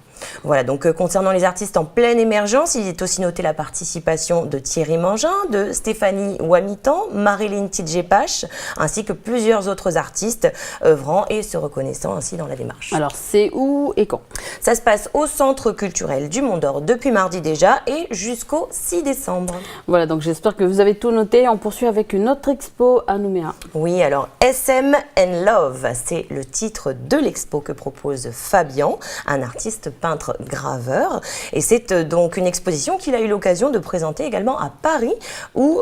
S17: Voilà, donc concernant les artistes en pleine émergence, il est aussi noté la participation de Thierry Mangin, de Stéphanie Wamitan, Marilyn Tidjepache, ainsi que plusieurs autres artistes œuvrant et se reconnaissant ainsi dans la démarche.
S1: Alors c'est où et quand?
S17: Ça se passe au Centre culturel du Mont d'Or depuis mardi déjà et jusqu'au 6 décembre.
S1: Voilà, donc j'espère que vous avez tout noté. On poursuit avec une autre expo à Nouméa.
S17: Oui, alors SM and Love, c'est le titre de l'expo que propose Fabian, un artiste peintre graveur, et c'est donc une exposition qu'il a eu l'occasion de présenter également à Paris où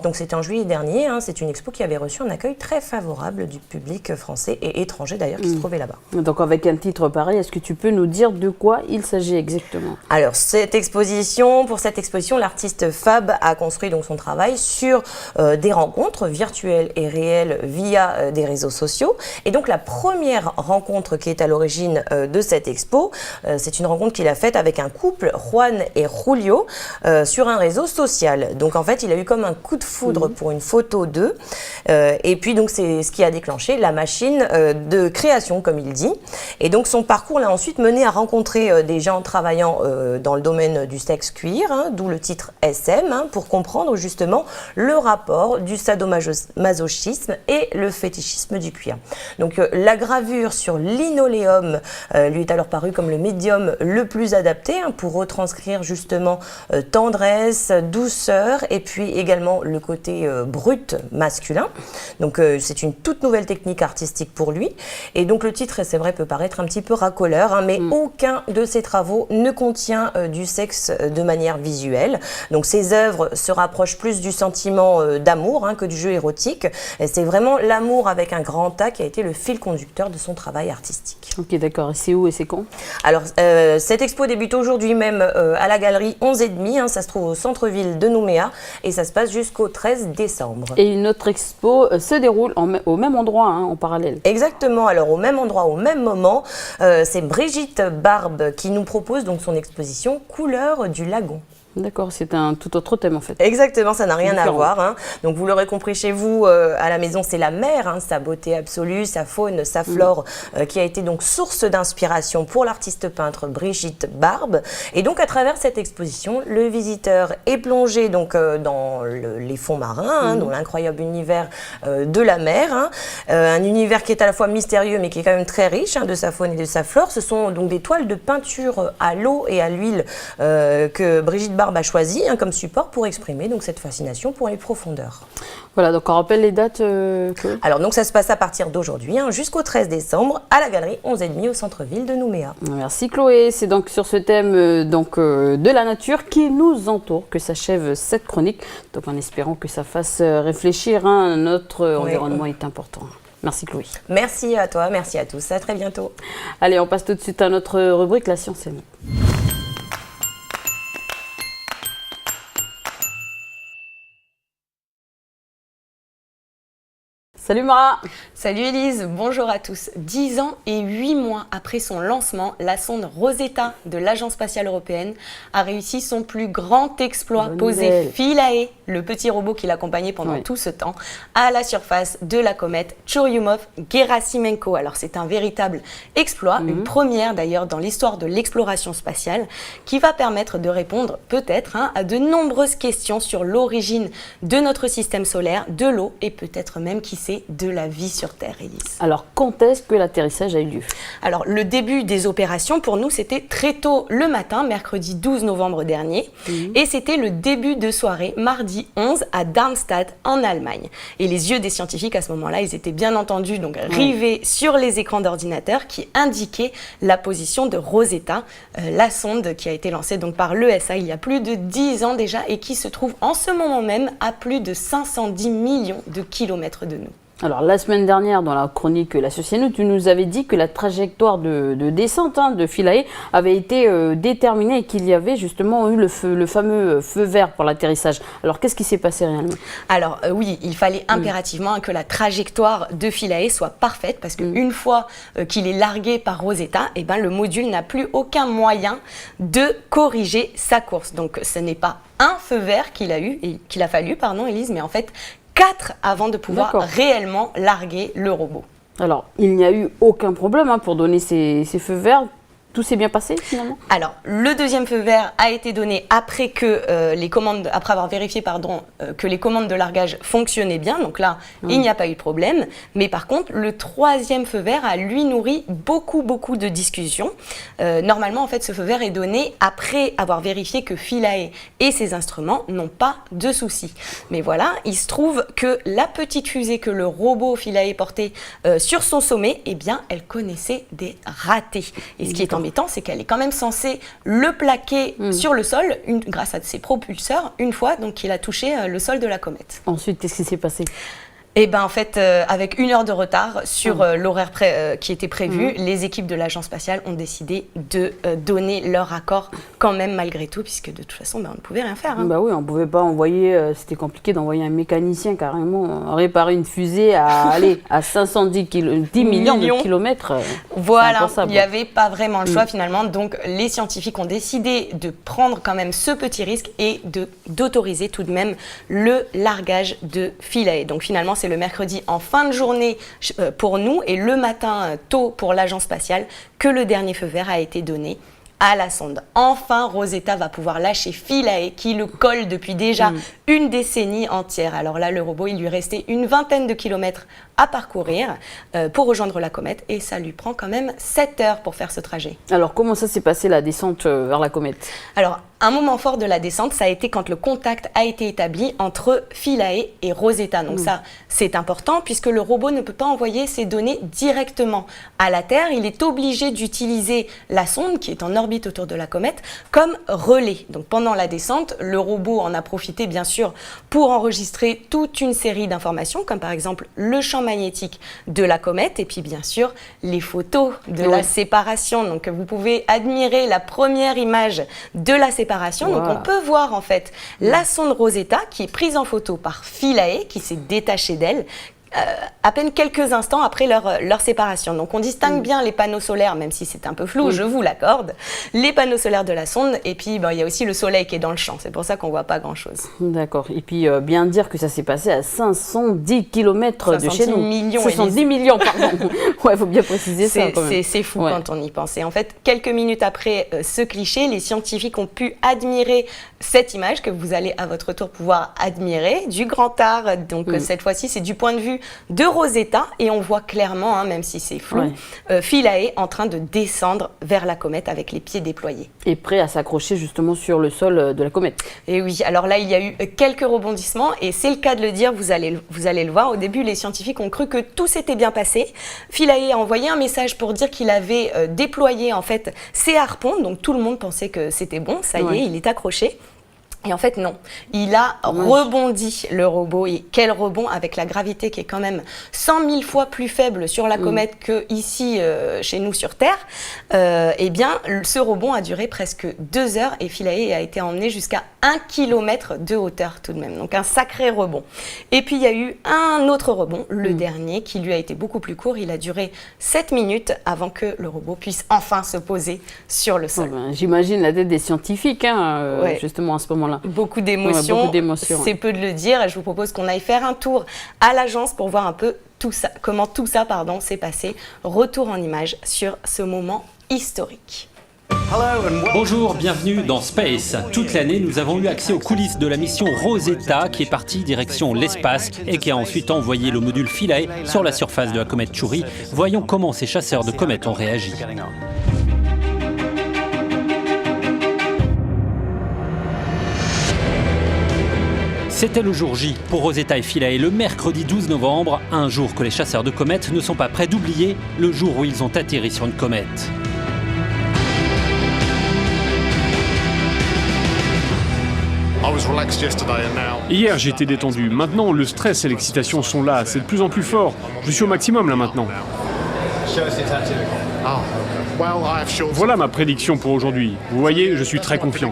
S17: donc c'était en juillet dernier. C'est une expo qui avait reçu un accueil très favorable du public français et étranger d'ailleurs qui se trouvait là-bas.
S1: Donc avec un titre pareil, est-ce que tu peux nous dire de quoi il s'agit exactement?
S17: Alors pour cette exposition, l'artiste Fab a construit donc son travail sur des rencontres virtuelles et réelles via des réseaux sociaux, et donc la première rencontre qui est à l'origine de cette expo, c'est une rencontre qu'il a faite avec un couple, Juan et Julio, sur un réseau social. Donc en fait, il a eu comme un coup de foudre pour une photo d'eux. Et puis donc c'est ce qui a déclenché la machine de création, comme il dit. Et donc son parcours l'a ensuite mené à rencontrer des gens travaillant dans le domaine du sexe cuir, d'où le titre SM, pour comprendre justement le rapport du sadomasochisme et le fétichisme du cuir. Donc la gravure sur linoléum lui est alors parue comme le médium le plus adapté pour retranscrire justement tendresse, douceur et puis également le côté brut masculin. Donc c'est une toute nouvelle technique artistique pour lui, et donc le titre, c'est vrai, peut paraître un petit peu racoleur, mais aucun de ses travaux ne contient du sexe de manière visuelle. Donc ses œuvres se rapprochent plus du sentiment d'amour que du jeu érotique, et c'est vraiment l'amour avec un grand A qui a été le fil conducteur de son travail artistique.
S1: Ok, d'accord, et c'est où et c'est quand?
S17: Alors cette expo débute aujourd'hui même à la galerie 11,5, ça se trouve au centre-ville de Nouméa et ça se passe jusqu'au 13 décembre.
S1: Et une autre expo se déroule au même endroit, en parallèle.
S17: Exactement, alors au même endroit, au même moment, c'est Brigitte Barbe qui nous propose donc son exposition Couleurs du Lagon.
S1: D'accord, c'est un tout autre thème en fait.
S17: Exactement, ça n'a rien à voir. Donc vous l'aurez compris chez vous, à la maison, c'est la mer, sa beauté absolue, sa faune, sa flore, qui a été donc source d'inspiration pour l'artiste peintre Brigitte Barbe. Et donc à travers cette exposition, le visiteur est plongé donc dans les fonds marins, dans l'incroyable univers de la mer, un univers qui est à la fois mystérieux mais qui est quand même très riche de sa faune et de sa flore. Ce sont donc des toiles de peinture à l'eau et à l'huile que Brigitte Barbe a choisi comme support pour exprimer donc cette fascination pour les profondeurs.
S1: Voilà, donc on rappelle les dates.
S17: Alors donc ça se passe à partir d'aujourd'hui jusqu'au 13 décembre à la galerie 11,5 au centre-ville de Nouméa.
S1: Merci Chloé, c'est donc sur ce thème de la nature qui nous entoure que s'achève cette chronique. Donc en espérant que ça fasse réfléchir, notre environnement est important. Merci Chloé.
S17: Merci à toi, merci à tous, à très bientôt.
S1: Allez, on passe tout de suite à notre rubrique La science et nous. Salut Mara.
S2: Salut Élise, bonjour à tous. 10 ans et 8 mois après son lancement, la sonde Rosetta de l'Agence spatiale européenne a réussi son plus grand exploit, poser Philae, le petit robot qui l'accompagnait pendant tout ce temps, à la surface de la comète Churyumov-Gerasimenko. Alors c'est un véritable exploit, une première d'ailleurs dans l'histoire de l'exploration spatiale, qui va permettre de répondre peut-être à de nombreuses questions sur l'origine de notre système solaire, de l'eau et peut-être même, qui sait, de la vie sur Terre, Élise.
S1: Alors, quand est-ce que l'atterrissage a eu lieu?
S2: Alors, le début des opérations, pour nous, c'était très tôt le matin, mercredi 12 novembre dernier. Et c'était le début de soirée, mardi 11, à Darmstadt, en Allemagne. Et les yeux des scientifiques, à ce moment-là, ils étaient bien entendu donc rivés sur les écrans d'ordinateur qui indiquaient la position de Rosetta, la sonde qui a été lancée donc par l'ESA il y a plus de 10 ans déjà et qui se trouve en ce moment même à plus de 510 millions de kilomètres de nous.
S1: Alors, la semaine dernière, dans la chronique La Société, tu nous avais dit que la trajectoire de descente de Philae avait été déterminée et qu'il y avait justement eu le fameux feu vert pour l'atterrissage. Alors, qu'est-ce qui s'est passé réellement?
S2: Alors, oui, il fallait impérativement que la trajectoire de Philae soit parfaite parce qu'une fois qu'il est largué par Rosetta, eh ben, le module n'a plus aucun moyen de corriger sa course. Donc, ce n'est pas un feu vert qu'il a fallu, Élise, mais en fait 4 avant de pouvoir réellement larguer le robot.
S1: Alors, il n'y a eu aucun problème pour donner ces feux verts. Tout s'est bien passé finalement?
S2: Alors, le deuxième feu vert a été donné après que après avoir vérifié que les commandes de largage fonctionnaient bien. Donc là, il n'y a pas eu de problème. Mais par contre, le troisième feu vert a lui nourri beaucoup de discussions. Normalement, en fait, ce feu vert est donné après avoir vérifié que Philae et ses instruments n'ont pas de soucis. Mais voilà, il se trouve que la petite fusée que le robot Philae portait sur son sommet, eh bien, elle connaissait des ratés. Et ce qui est embêtant, c'est qu'elle est quand même censée le plaquer sur le sol grâce à ses propulseurs une fois qu'il a touché le sol de la comète.
S1: Ensuite, qu'est-ce qui s'est passé?
S2: Et ben en fait, avec 1 heure de retard sur l'horaire qui était prévu, les équipes de l'agence spatiale ont décidé de donner leur accord quand même malgré tout, puisque de toute façon, on ne pouvait rien faire.
S1: Bah oui, on ne pouvait pas envoyer, c'était compliqué d'envoyer un mécanicien carrément réparer une fusée à 510 millions de kilomètres.
S2: Voilà, il n'y avait pas vraiment le choix finalement, donc les scientifiques ont décidé de prendre quand même ce petit risque et d'autoriser tout de même le largage de Philae. Donc finalement, c'est le mercredi en fin de journée pour nous et le matin tôt pour l'agence spatiale que le dernier feu vert a été donné à la sonde. Enfin, Rosetta va pouvoir lâcher Philae qui le colle depuis déjà une décennie entière. Alors là, le robot, il lui restait une vingtaine de kilomètres à parcourir pour rejoindre la comète et ça lui prend quand même 7 heures pour faire ce trajet.
S1: Alors, comment ça s'est passé la descente vers la comète?
S2: Alors, un moment fort de la descente, ça a été quand le contact a été établi entre Philae et Rosetta. Donc ça, c'est important puisque le robot ne peut pas envoyer ses données directement à la Terre. Il est obligé d'utiliser la sonde qui est en orbite autour de la comète comme relais. Donc pendant la descente, le robot en a profité bien sûr pour enregistrer toute une série d'informations comme par exemple le champ magnétique de la comète et puis bien sûr les photos de la séparation. Donc vous pouvez admirer la première image de la séparation. Donc on peut voir en fait la sonde Rosetta qui est prise en photo par Philae qui s'est détachée d'elle à peine quelques instants après leur séparation. Donc on distingue bien les panneaux solaires, même si c'est un peu flou, je vous l'accorde, les panneaux solaires de la sonde, et puis il y a aussi le soleil qui est dans le champ, c'est pour ça qu'on ne voit pas grand-chose.
S1: D'accord, et puis bien dire que ça s'est passé à 510 km de chez nous.
S2: 510
S1: millions, pardon. Ouais, il faut bien préciser ça quand même.
S2: C'est fou quand on y pense. Et en fait, quelques minutes après ce cliché, les scientifiques ont pu admirer cette image que vous allez à votre tour pouvoir admirer du grand art. Donc cette fois-ci, c'est du point de vue de Rosetta et on voit clairement, même si c'est flou, Philae en train de descendre vers la comète avec les pieds déployés.
S1: Et prêt à s'accrocher justement sur le sol de la comète.
S2: Et oui, alors là il y a eu quelques rebondissements et c'est le cas de le dire, vous allez le voir. Au début les scientifiques ont cru que tout s'était bien passé. Philae a envoyé un message pour dire qu'il avait déployé en fait ses harpons, donc tout le monde pensait que c'était bon, ça y est, il est accroché. Et en fait, non. Il a rebondi, le robot. Et quel rebond, avec la gravité qui est quand même 100 000 fois plus faible sur la comète qu'ici, chez nous, sur Terre. Eh bien, ce rebond a duré presque 2 heures et Philae a été emmené jusqu'à 1 km de hauteur tout de même. Donc, un sacré rebond. Et puis, il y a eu un autre rebond, le dernier, qui lui a été beaucoup plus court. Il a duré 7 minutes avant que le robot puisse enfin se poser sur le sol.
S1: J'imagine la tête des scientifiques, justement, à ce moment-là.
S2: Beaucoup d'émotions, c'est peu de le dire. Et je vous propose qu'on aille faire un tour à l'agence pour voir un peu comment tout ça s'est passé. Retour en images sur ce moment historique.
S3: Bonjour, bienvenue dans Space. Toute l'année, nous avons eu accès aux coulisses de la mission Rosetta qui est partie direction l'espace et qui a ensuite envoyé le module Philae sur la surface de la comète Chury. Voyons comment ces chasseurs de comètes ont réagi. C'était le jour J pour Rosetta et Philae, le mercredi 12 novembre, un jour que les chasseurs de comètes ne sont pas prêts d'oublier, le jour où ils ont atterri sur une comète.
S4: Hier, j'étais détendu. Maintenant, le stress et l'excitation sont là. C'est de plus en plus fort. Je suis au maximum là maintenant. Voilà ma prédiction pour aujourd'hui. Vous voyez, je suis très confiant.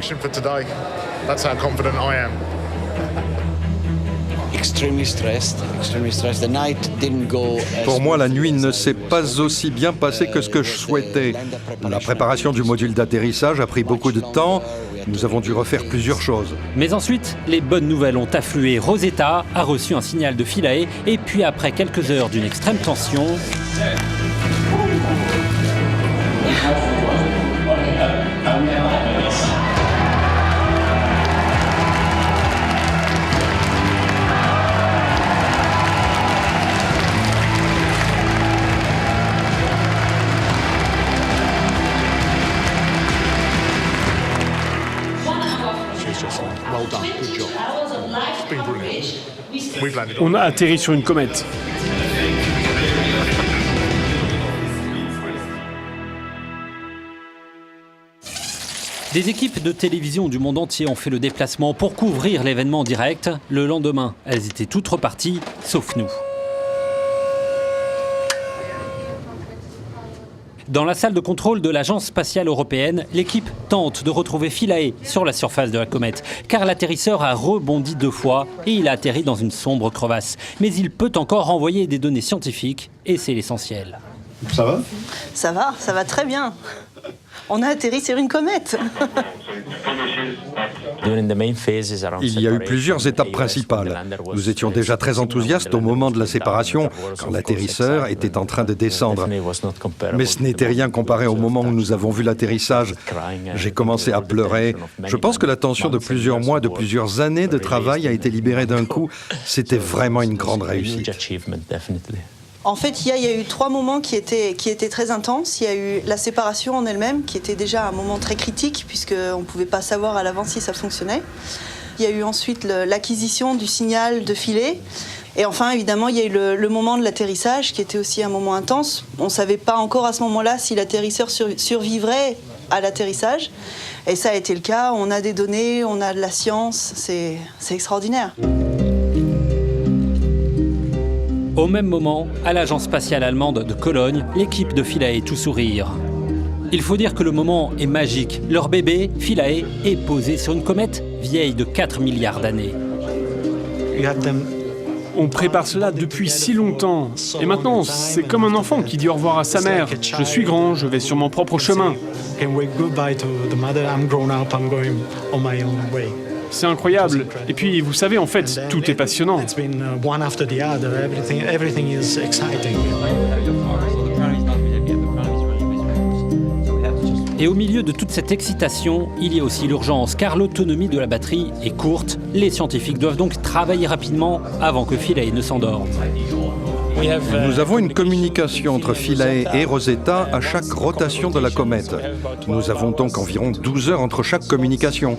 S23: Pour moi, la nuit ne s'est pas aussi bien passée que ce que je souhaitais. La préparation du module d'atterrissage a pris beaucoup de temps. Nous avons dû refaire plusieurs choses.
S3: Mais ensuite, les bonnes nouvelles ont afflué. Rosetta a reçu un signal de Philae et puis après quelques heures d'une extrême tension...
S4: On a atterri sur une comète.
S3: Des équipes de télévision du monde entier ont fait le déplacement pour couvrir l'événement en direct. Le lendemain, elles étaient toutes reparties, sauf nous. Dans la salle de contrôle de l'Agence spatiale européenne, l'équipe tente de retrouver Philae sur la surface de la comète, car l'atterrisseur a rebondi 2 fois et il a atterri dans une sombre crevasse. Mais il peut encore envoyer des données scientifiques et c'est l'essentiel.
S23: Ça va ?
S24: Ça va très bien. On a atterri sur une comète.
S23: Il y a eu plusieurs étapes principales. Nous étions déjà très enthousiastes au moment de la séparation, quand l'atterrisseur était en train de descendre. Mais ce n'était rien comparé au moment où nous avons vu l'atterrissage. J'ai commencé à pleurer. Je pense que la tension de plusieurs mois, de plusieurs années de travail a été libérée d'un coup. C'était vraiment une grande réussite.
S24: En fait, il y a eu 3 moments qui étaient très intenses. Il y a eu la séparation en elle-même, qui était déjà un moment très critique, puisqu'on ne pouvait pas savoir à l'avance si ça fonctionnait. Il y a eu ensuite l'acquisition du signal de Philae. Et enfin, évidemment, il y a eu le moment de l'atterrissage, qui était aussi un moment intense. On ne savait pas encore à ce moment-là si l'atterrisseur survivrait à l'atterrissage. Et ça a été le cas. On a des données, on a de la science. C'est extraordinaire.
S3: Au même moment, à l'agence spatiale allemande de Cologne, l'équipe de Philae est tout sourire. Il faut dire que le moment est magique. Leur bébé, Philae, est posé sur une comète vieille de 4 milliards d'années.
S4: On prépare cela depuis si longtemps. Et maintenant, c'est comme un enfant qui dit au revoir à sa mère. Je suis grand, je vais sur mon propre chemin. C'est incroyable. Et puis, vous savez, en fait, tout est passionnant.
S3: Et au milieu de toute cette excitation, il y a aussi l'urgence, car l'autonomie de la batterie est courte. Les scientifiques doivent donc travailler rapidement avant que Philae ne s'endorme.
S23: Nous avons une communication entre Philae et Rosetta à chaque rotation de la comète. Nous avons donc environ 12 heures entre chaque communication.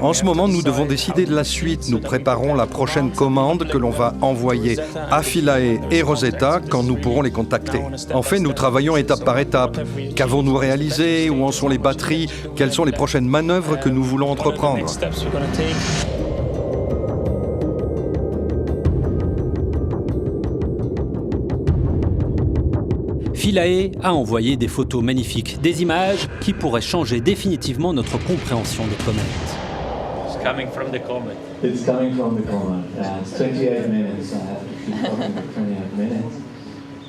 S23: En ce moment, nous devons décider de la suite. Nous préparons la prochaine commande que l'on va envoyer à Philae et Rosetta quand nous pourrons les contacter. En fait, nous travaillons étape par étape. Qu'avons-nous réalisé? Où en sont les batteries? Quelles sont les prochaines manœuvres que nous voulons entreprendre?
S3: Philae a envoyé des photos magnifiques, des images qui pourraient changer définitivement notre compréhension des comètes.
S5: It's coming from the comet.
S6: It's coming from the comet. It's 28 minutes. It's coming for 28 minutes.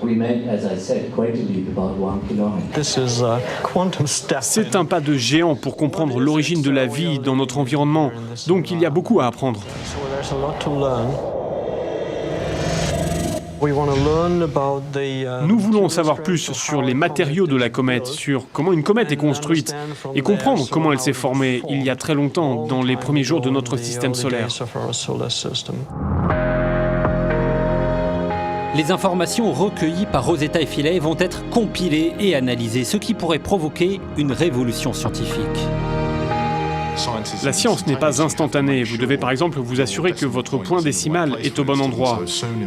S6: We made, as I said, quite a leap, about 1 kilometer.
S4: This is a quantum step. C'est un pas de géant pour comprendre l'origine de la vie dans notre environnement. Donc il y a beaucoup à apprendre.
S5: So there's a lot to learn.
S4: Nous voulons en savoir plus sur les matériaux de la comète, sur comment une comète est construite et comprendre comment elle s'est formée il y a très longtemps, dans les premiers jours de notre système solaire.
S3: Les informations recueillies par Rosetta et Philae vont être compilées et analysées, ce qui pourrait provoquer une révolution scientifique.
S4: La science n'est pas instantanée. Vous devez par exemple vous assurer que votre point décimal est au bon endroit.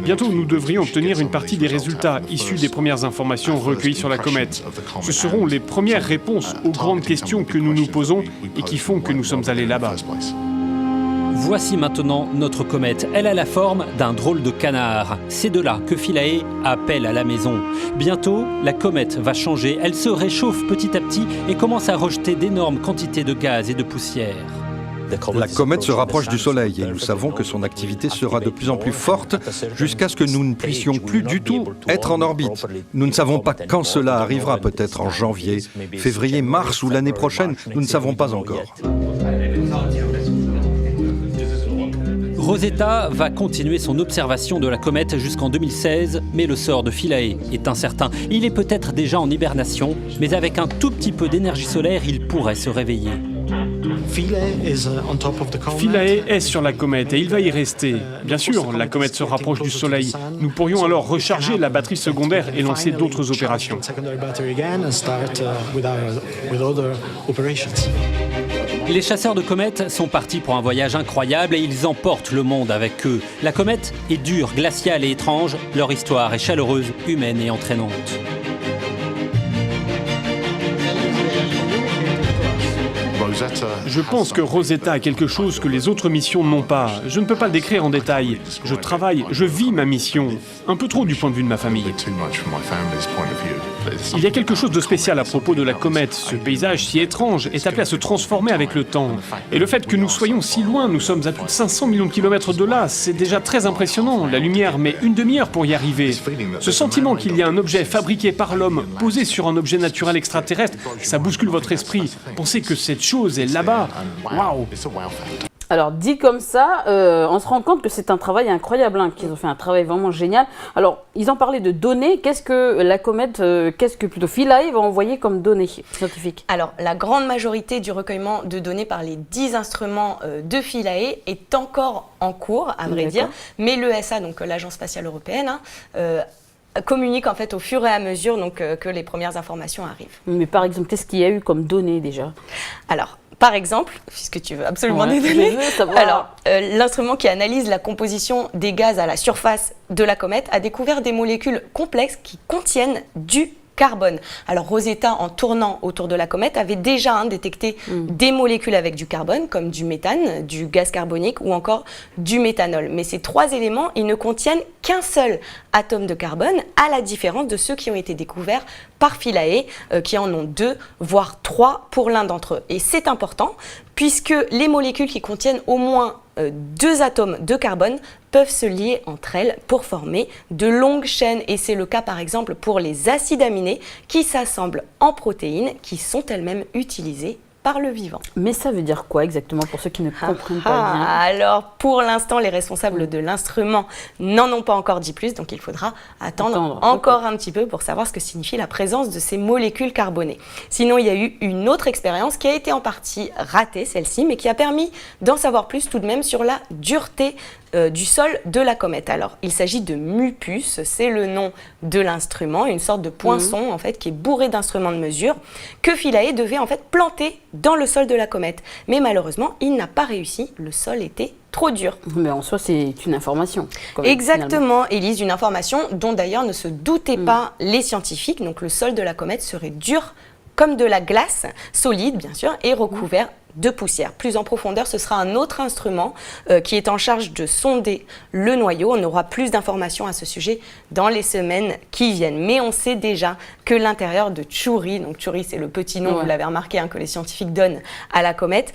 S4: Bientôt, nous devrions obtenir une partie des résultats issus des premières informations recueillies sur la comète. Ce seront les premières réponses aux grandes questions que nous nous posons et qui font que nous sommes allés là-bas.
S3: Voici maintenant notre comète. Elle a la forme d'un drôle de canard. C'est de là que Philae appelle à la maison. Bientôt, la comète va changer. Elle se réchauffe petit à petit et commence à rejeter d'énormes quantités de gaz et de poussière.
S23: La comète se rapproche du Soleil et nous savons que son activité sera de plus en plus forte jusqu'à ce que nous ne puissions plus du tout être en orbite. Nous ne savons pas quand cela arrivera, peut-être en janvier, février, mars ou l'année prochaine, nous ne savons pas encore.
S3: Rosetta va continuer son observation de la comète jusqu'en 2016, mais le sort de Philae est incertain. Il est peut-être déjà en hibernation, mais avec un tout petit peu d'énergie solaire, il pourrait se réveiller.
S4: Philae est sur la comète et il va y rester. Bien sûr, la comète se rapproche du Soleil. Nous pourrions alors recharger la batterie secondaire et lancer d'autres opérations.
S3: Les chasseurs de comètes sont partis pour un voyage incroyable et ils emportent le monde avec eux. La comète est dure, glaciale et étrange. Leur histoire est chaleureuse, humaine et entraînante.
S4: Je pense que Rosetta a quelque chose que les autres missions n'ont pas. Je ne peux pas le décrire en détail. Je travaille, je vis ma mission. Un peu trop du point de vue de ma famille. Il y a quelque chose de spécial à propos de la comète. Ce paysage si étrange est appelé à se transformer avec le temps. Et le fait que nous soyons si loin, nous sommes à plus de 500 millions de kilomètres de là, c'est déjà très impressionnant. La lumière met une demi-heure pour y arriver. Ce sentiment qu'il y a un objet fabriqué par l'homme, posé sur un objet naturel extraterrestre, ça bouscule votre esprit. Pensez que cette chose est là-bas. Waouh!
S1: Alors, dit comme ça, on se rend compte que c'est un travail incroyable, hein, qu'ils ont fait un travail vraiment génial. Alors, ils ont parlé de données. Qu'est-ce que la comète, plutôt Philae va envoyer comme données scientifiques?
S2: Alors, la grande majorité du recueillement de données par les 10 instruments de Philae est encore en cours, à vrai dire. Mais l'ESA, donc l'Agence spatiale européenne, communique en fait au fur et à mesure que les premières informations arrivent.
S1: Mais par exemple, qu'est-ce qu'il y a eu comme données déjà?
S2: Alors, par exemple, puisque tu veux absolument des données, l'instrument qui analyse la composition des gaz à la surface de la comète a découvert des molécules complexes qui contiennent du carbone. Alors Rosetta, en tournant autour de la comète, avait déjà détecté des molécules avec du carbone, comme du méthane, du gaz carbonique ou encore du méthanol. Mais ces trois éléments, ils ne contiennent qu'un seul atome de carbone, à la différence de ceux qui ont été découverts par Philae, qui en ont 2, voire 3 pour l'un d'entre eux. Et c'est important, puisque les molécules qui contiennent au moins 2 atomes de carbone peuvent se lier entre elles pour former de longues chaînes. Et c'est le cas par exemple pour les acides aminés qui s'assemblent en protéines qui sont elles-mêmes utilisées par le vivant.
S1: Mais ça veut dire quoi exactement pour ceux qui ne comprennent pas bien?
S2: Alors, pour l'instant, les responsables de l'instrument n'en ont pas encore dit plus, donc il faudra attendre encore un petit peu pour savoir ce que signifie la présence de ces molécules carbonées. Sinon, il y a eu une autre expérience qui a été en partie ratée, celle-ci, mais qui a permis d'en savoir plus tout de même sur la dureté du sol de la comète. Alors, il s'agit de MUPUS, c'est le nom de l'instrument, une sorte de poinçon en fait qui est bourré d'instruments de mesure que Philae devait en fait planter dans le sol de la comète. Mais malheureusement, il n'a pas réussi, le sol était trop dur.
S1: Mais en soi, c'est une information.
S2: Exactement, Élise, une information dont d'ailleurs ne se doutaient pas les scientifiques. Donc le sol de la comète serait dur comme de la glace, solide bien sûr, et recouvert de poussière. Plus en profondeur, ce sera un autre instrument qui est en charge de sonder le noyau. On aura plus d'informations à ce sujet dans les semaines qui viennent. Mais on sait déjà que l'intérieur de Chury, donc Chury c'est le petit nom, vous l'avez remarqué, que les scientifiques donnent à la comète,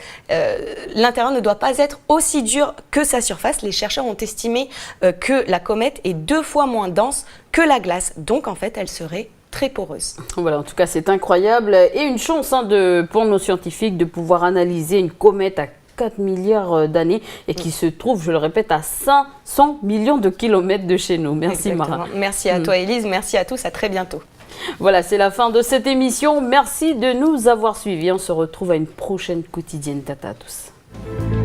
S2: l'intérieur ne doit pas être aussi dur que sa surface. Les chercheurs ont estimé que la comète est 2 fois moins dense que la glace. Donc en fait, elle serait très poreuse.
S1: Voilà, en tout cas, c'est incroyable. Et une chance pour nos scientifiques de pouvoir analyser une comète à 4 milliards d'années et qui se trouve, je le répète, à 500 millions de kilomètres de chez nous. Merci
S2: Mara. Merci à toi Élise, merci à tous, à très bientôt.
S1: Voilà, c'est la fin de cette émission. Merci de nous avoir suivis. On se retrouve à une prochaine quotidienne. Tata à tous.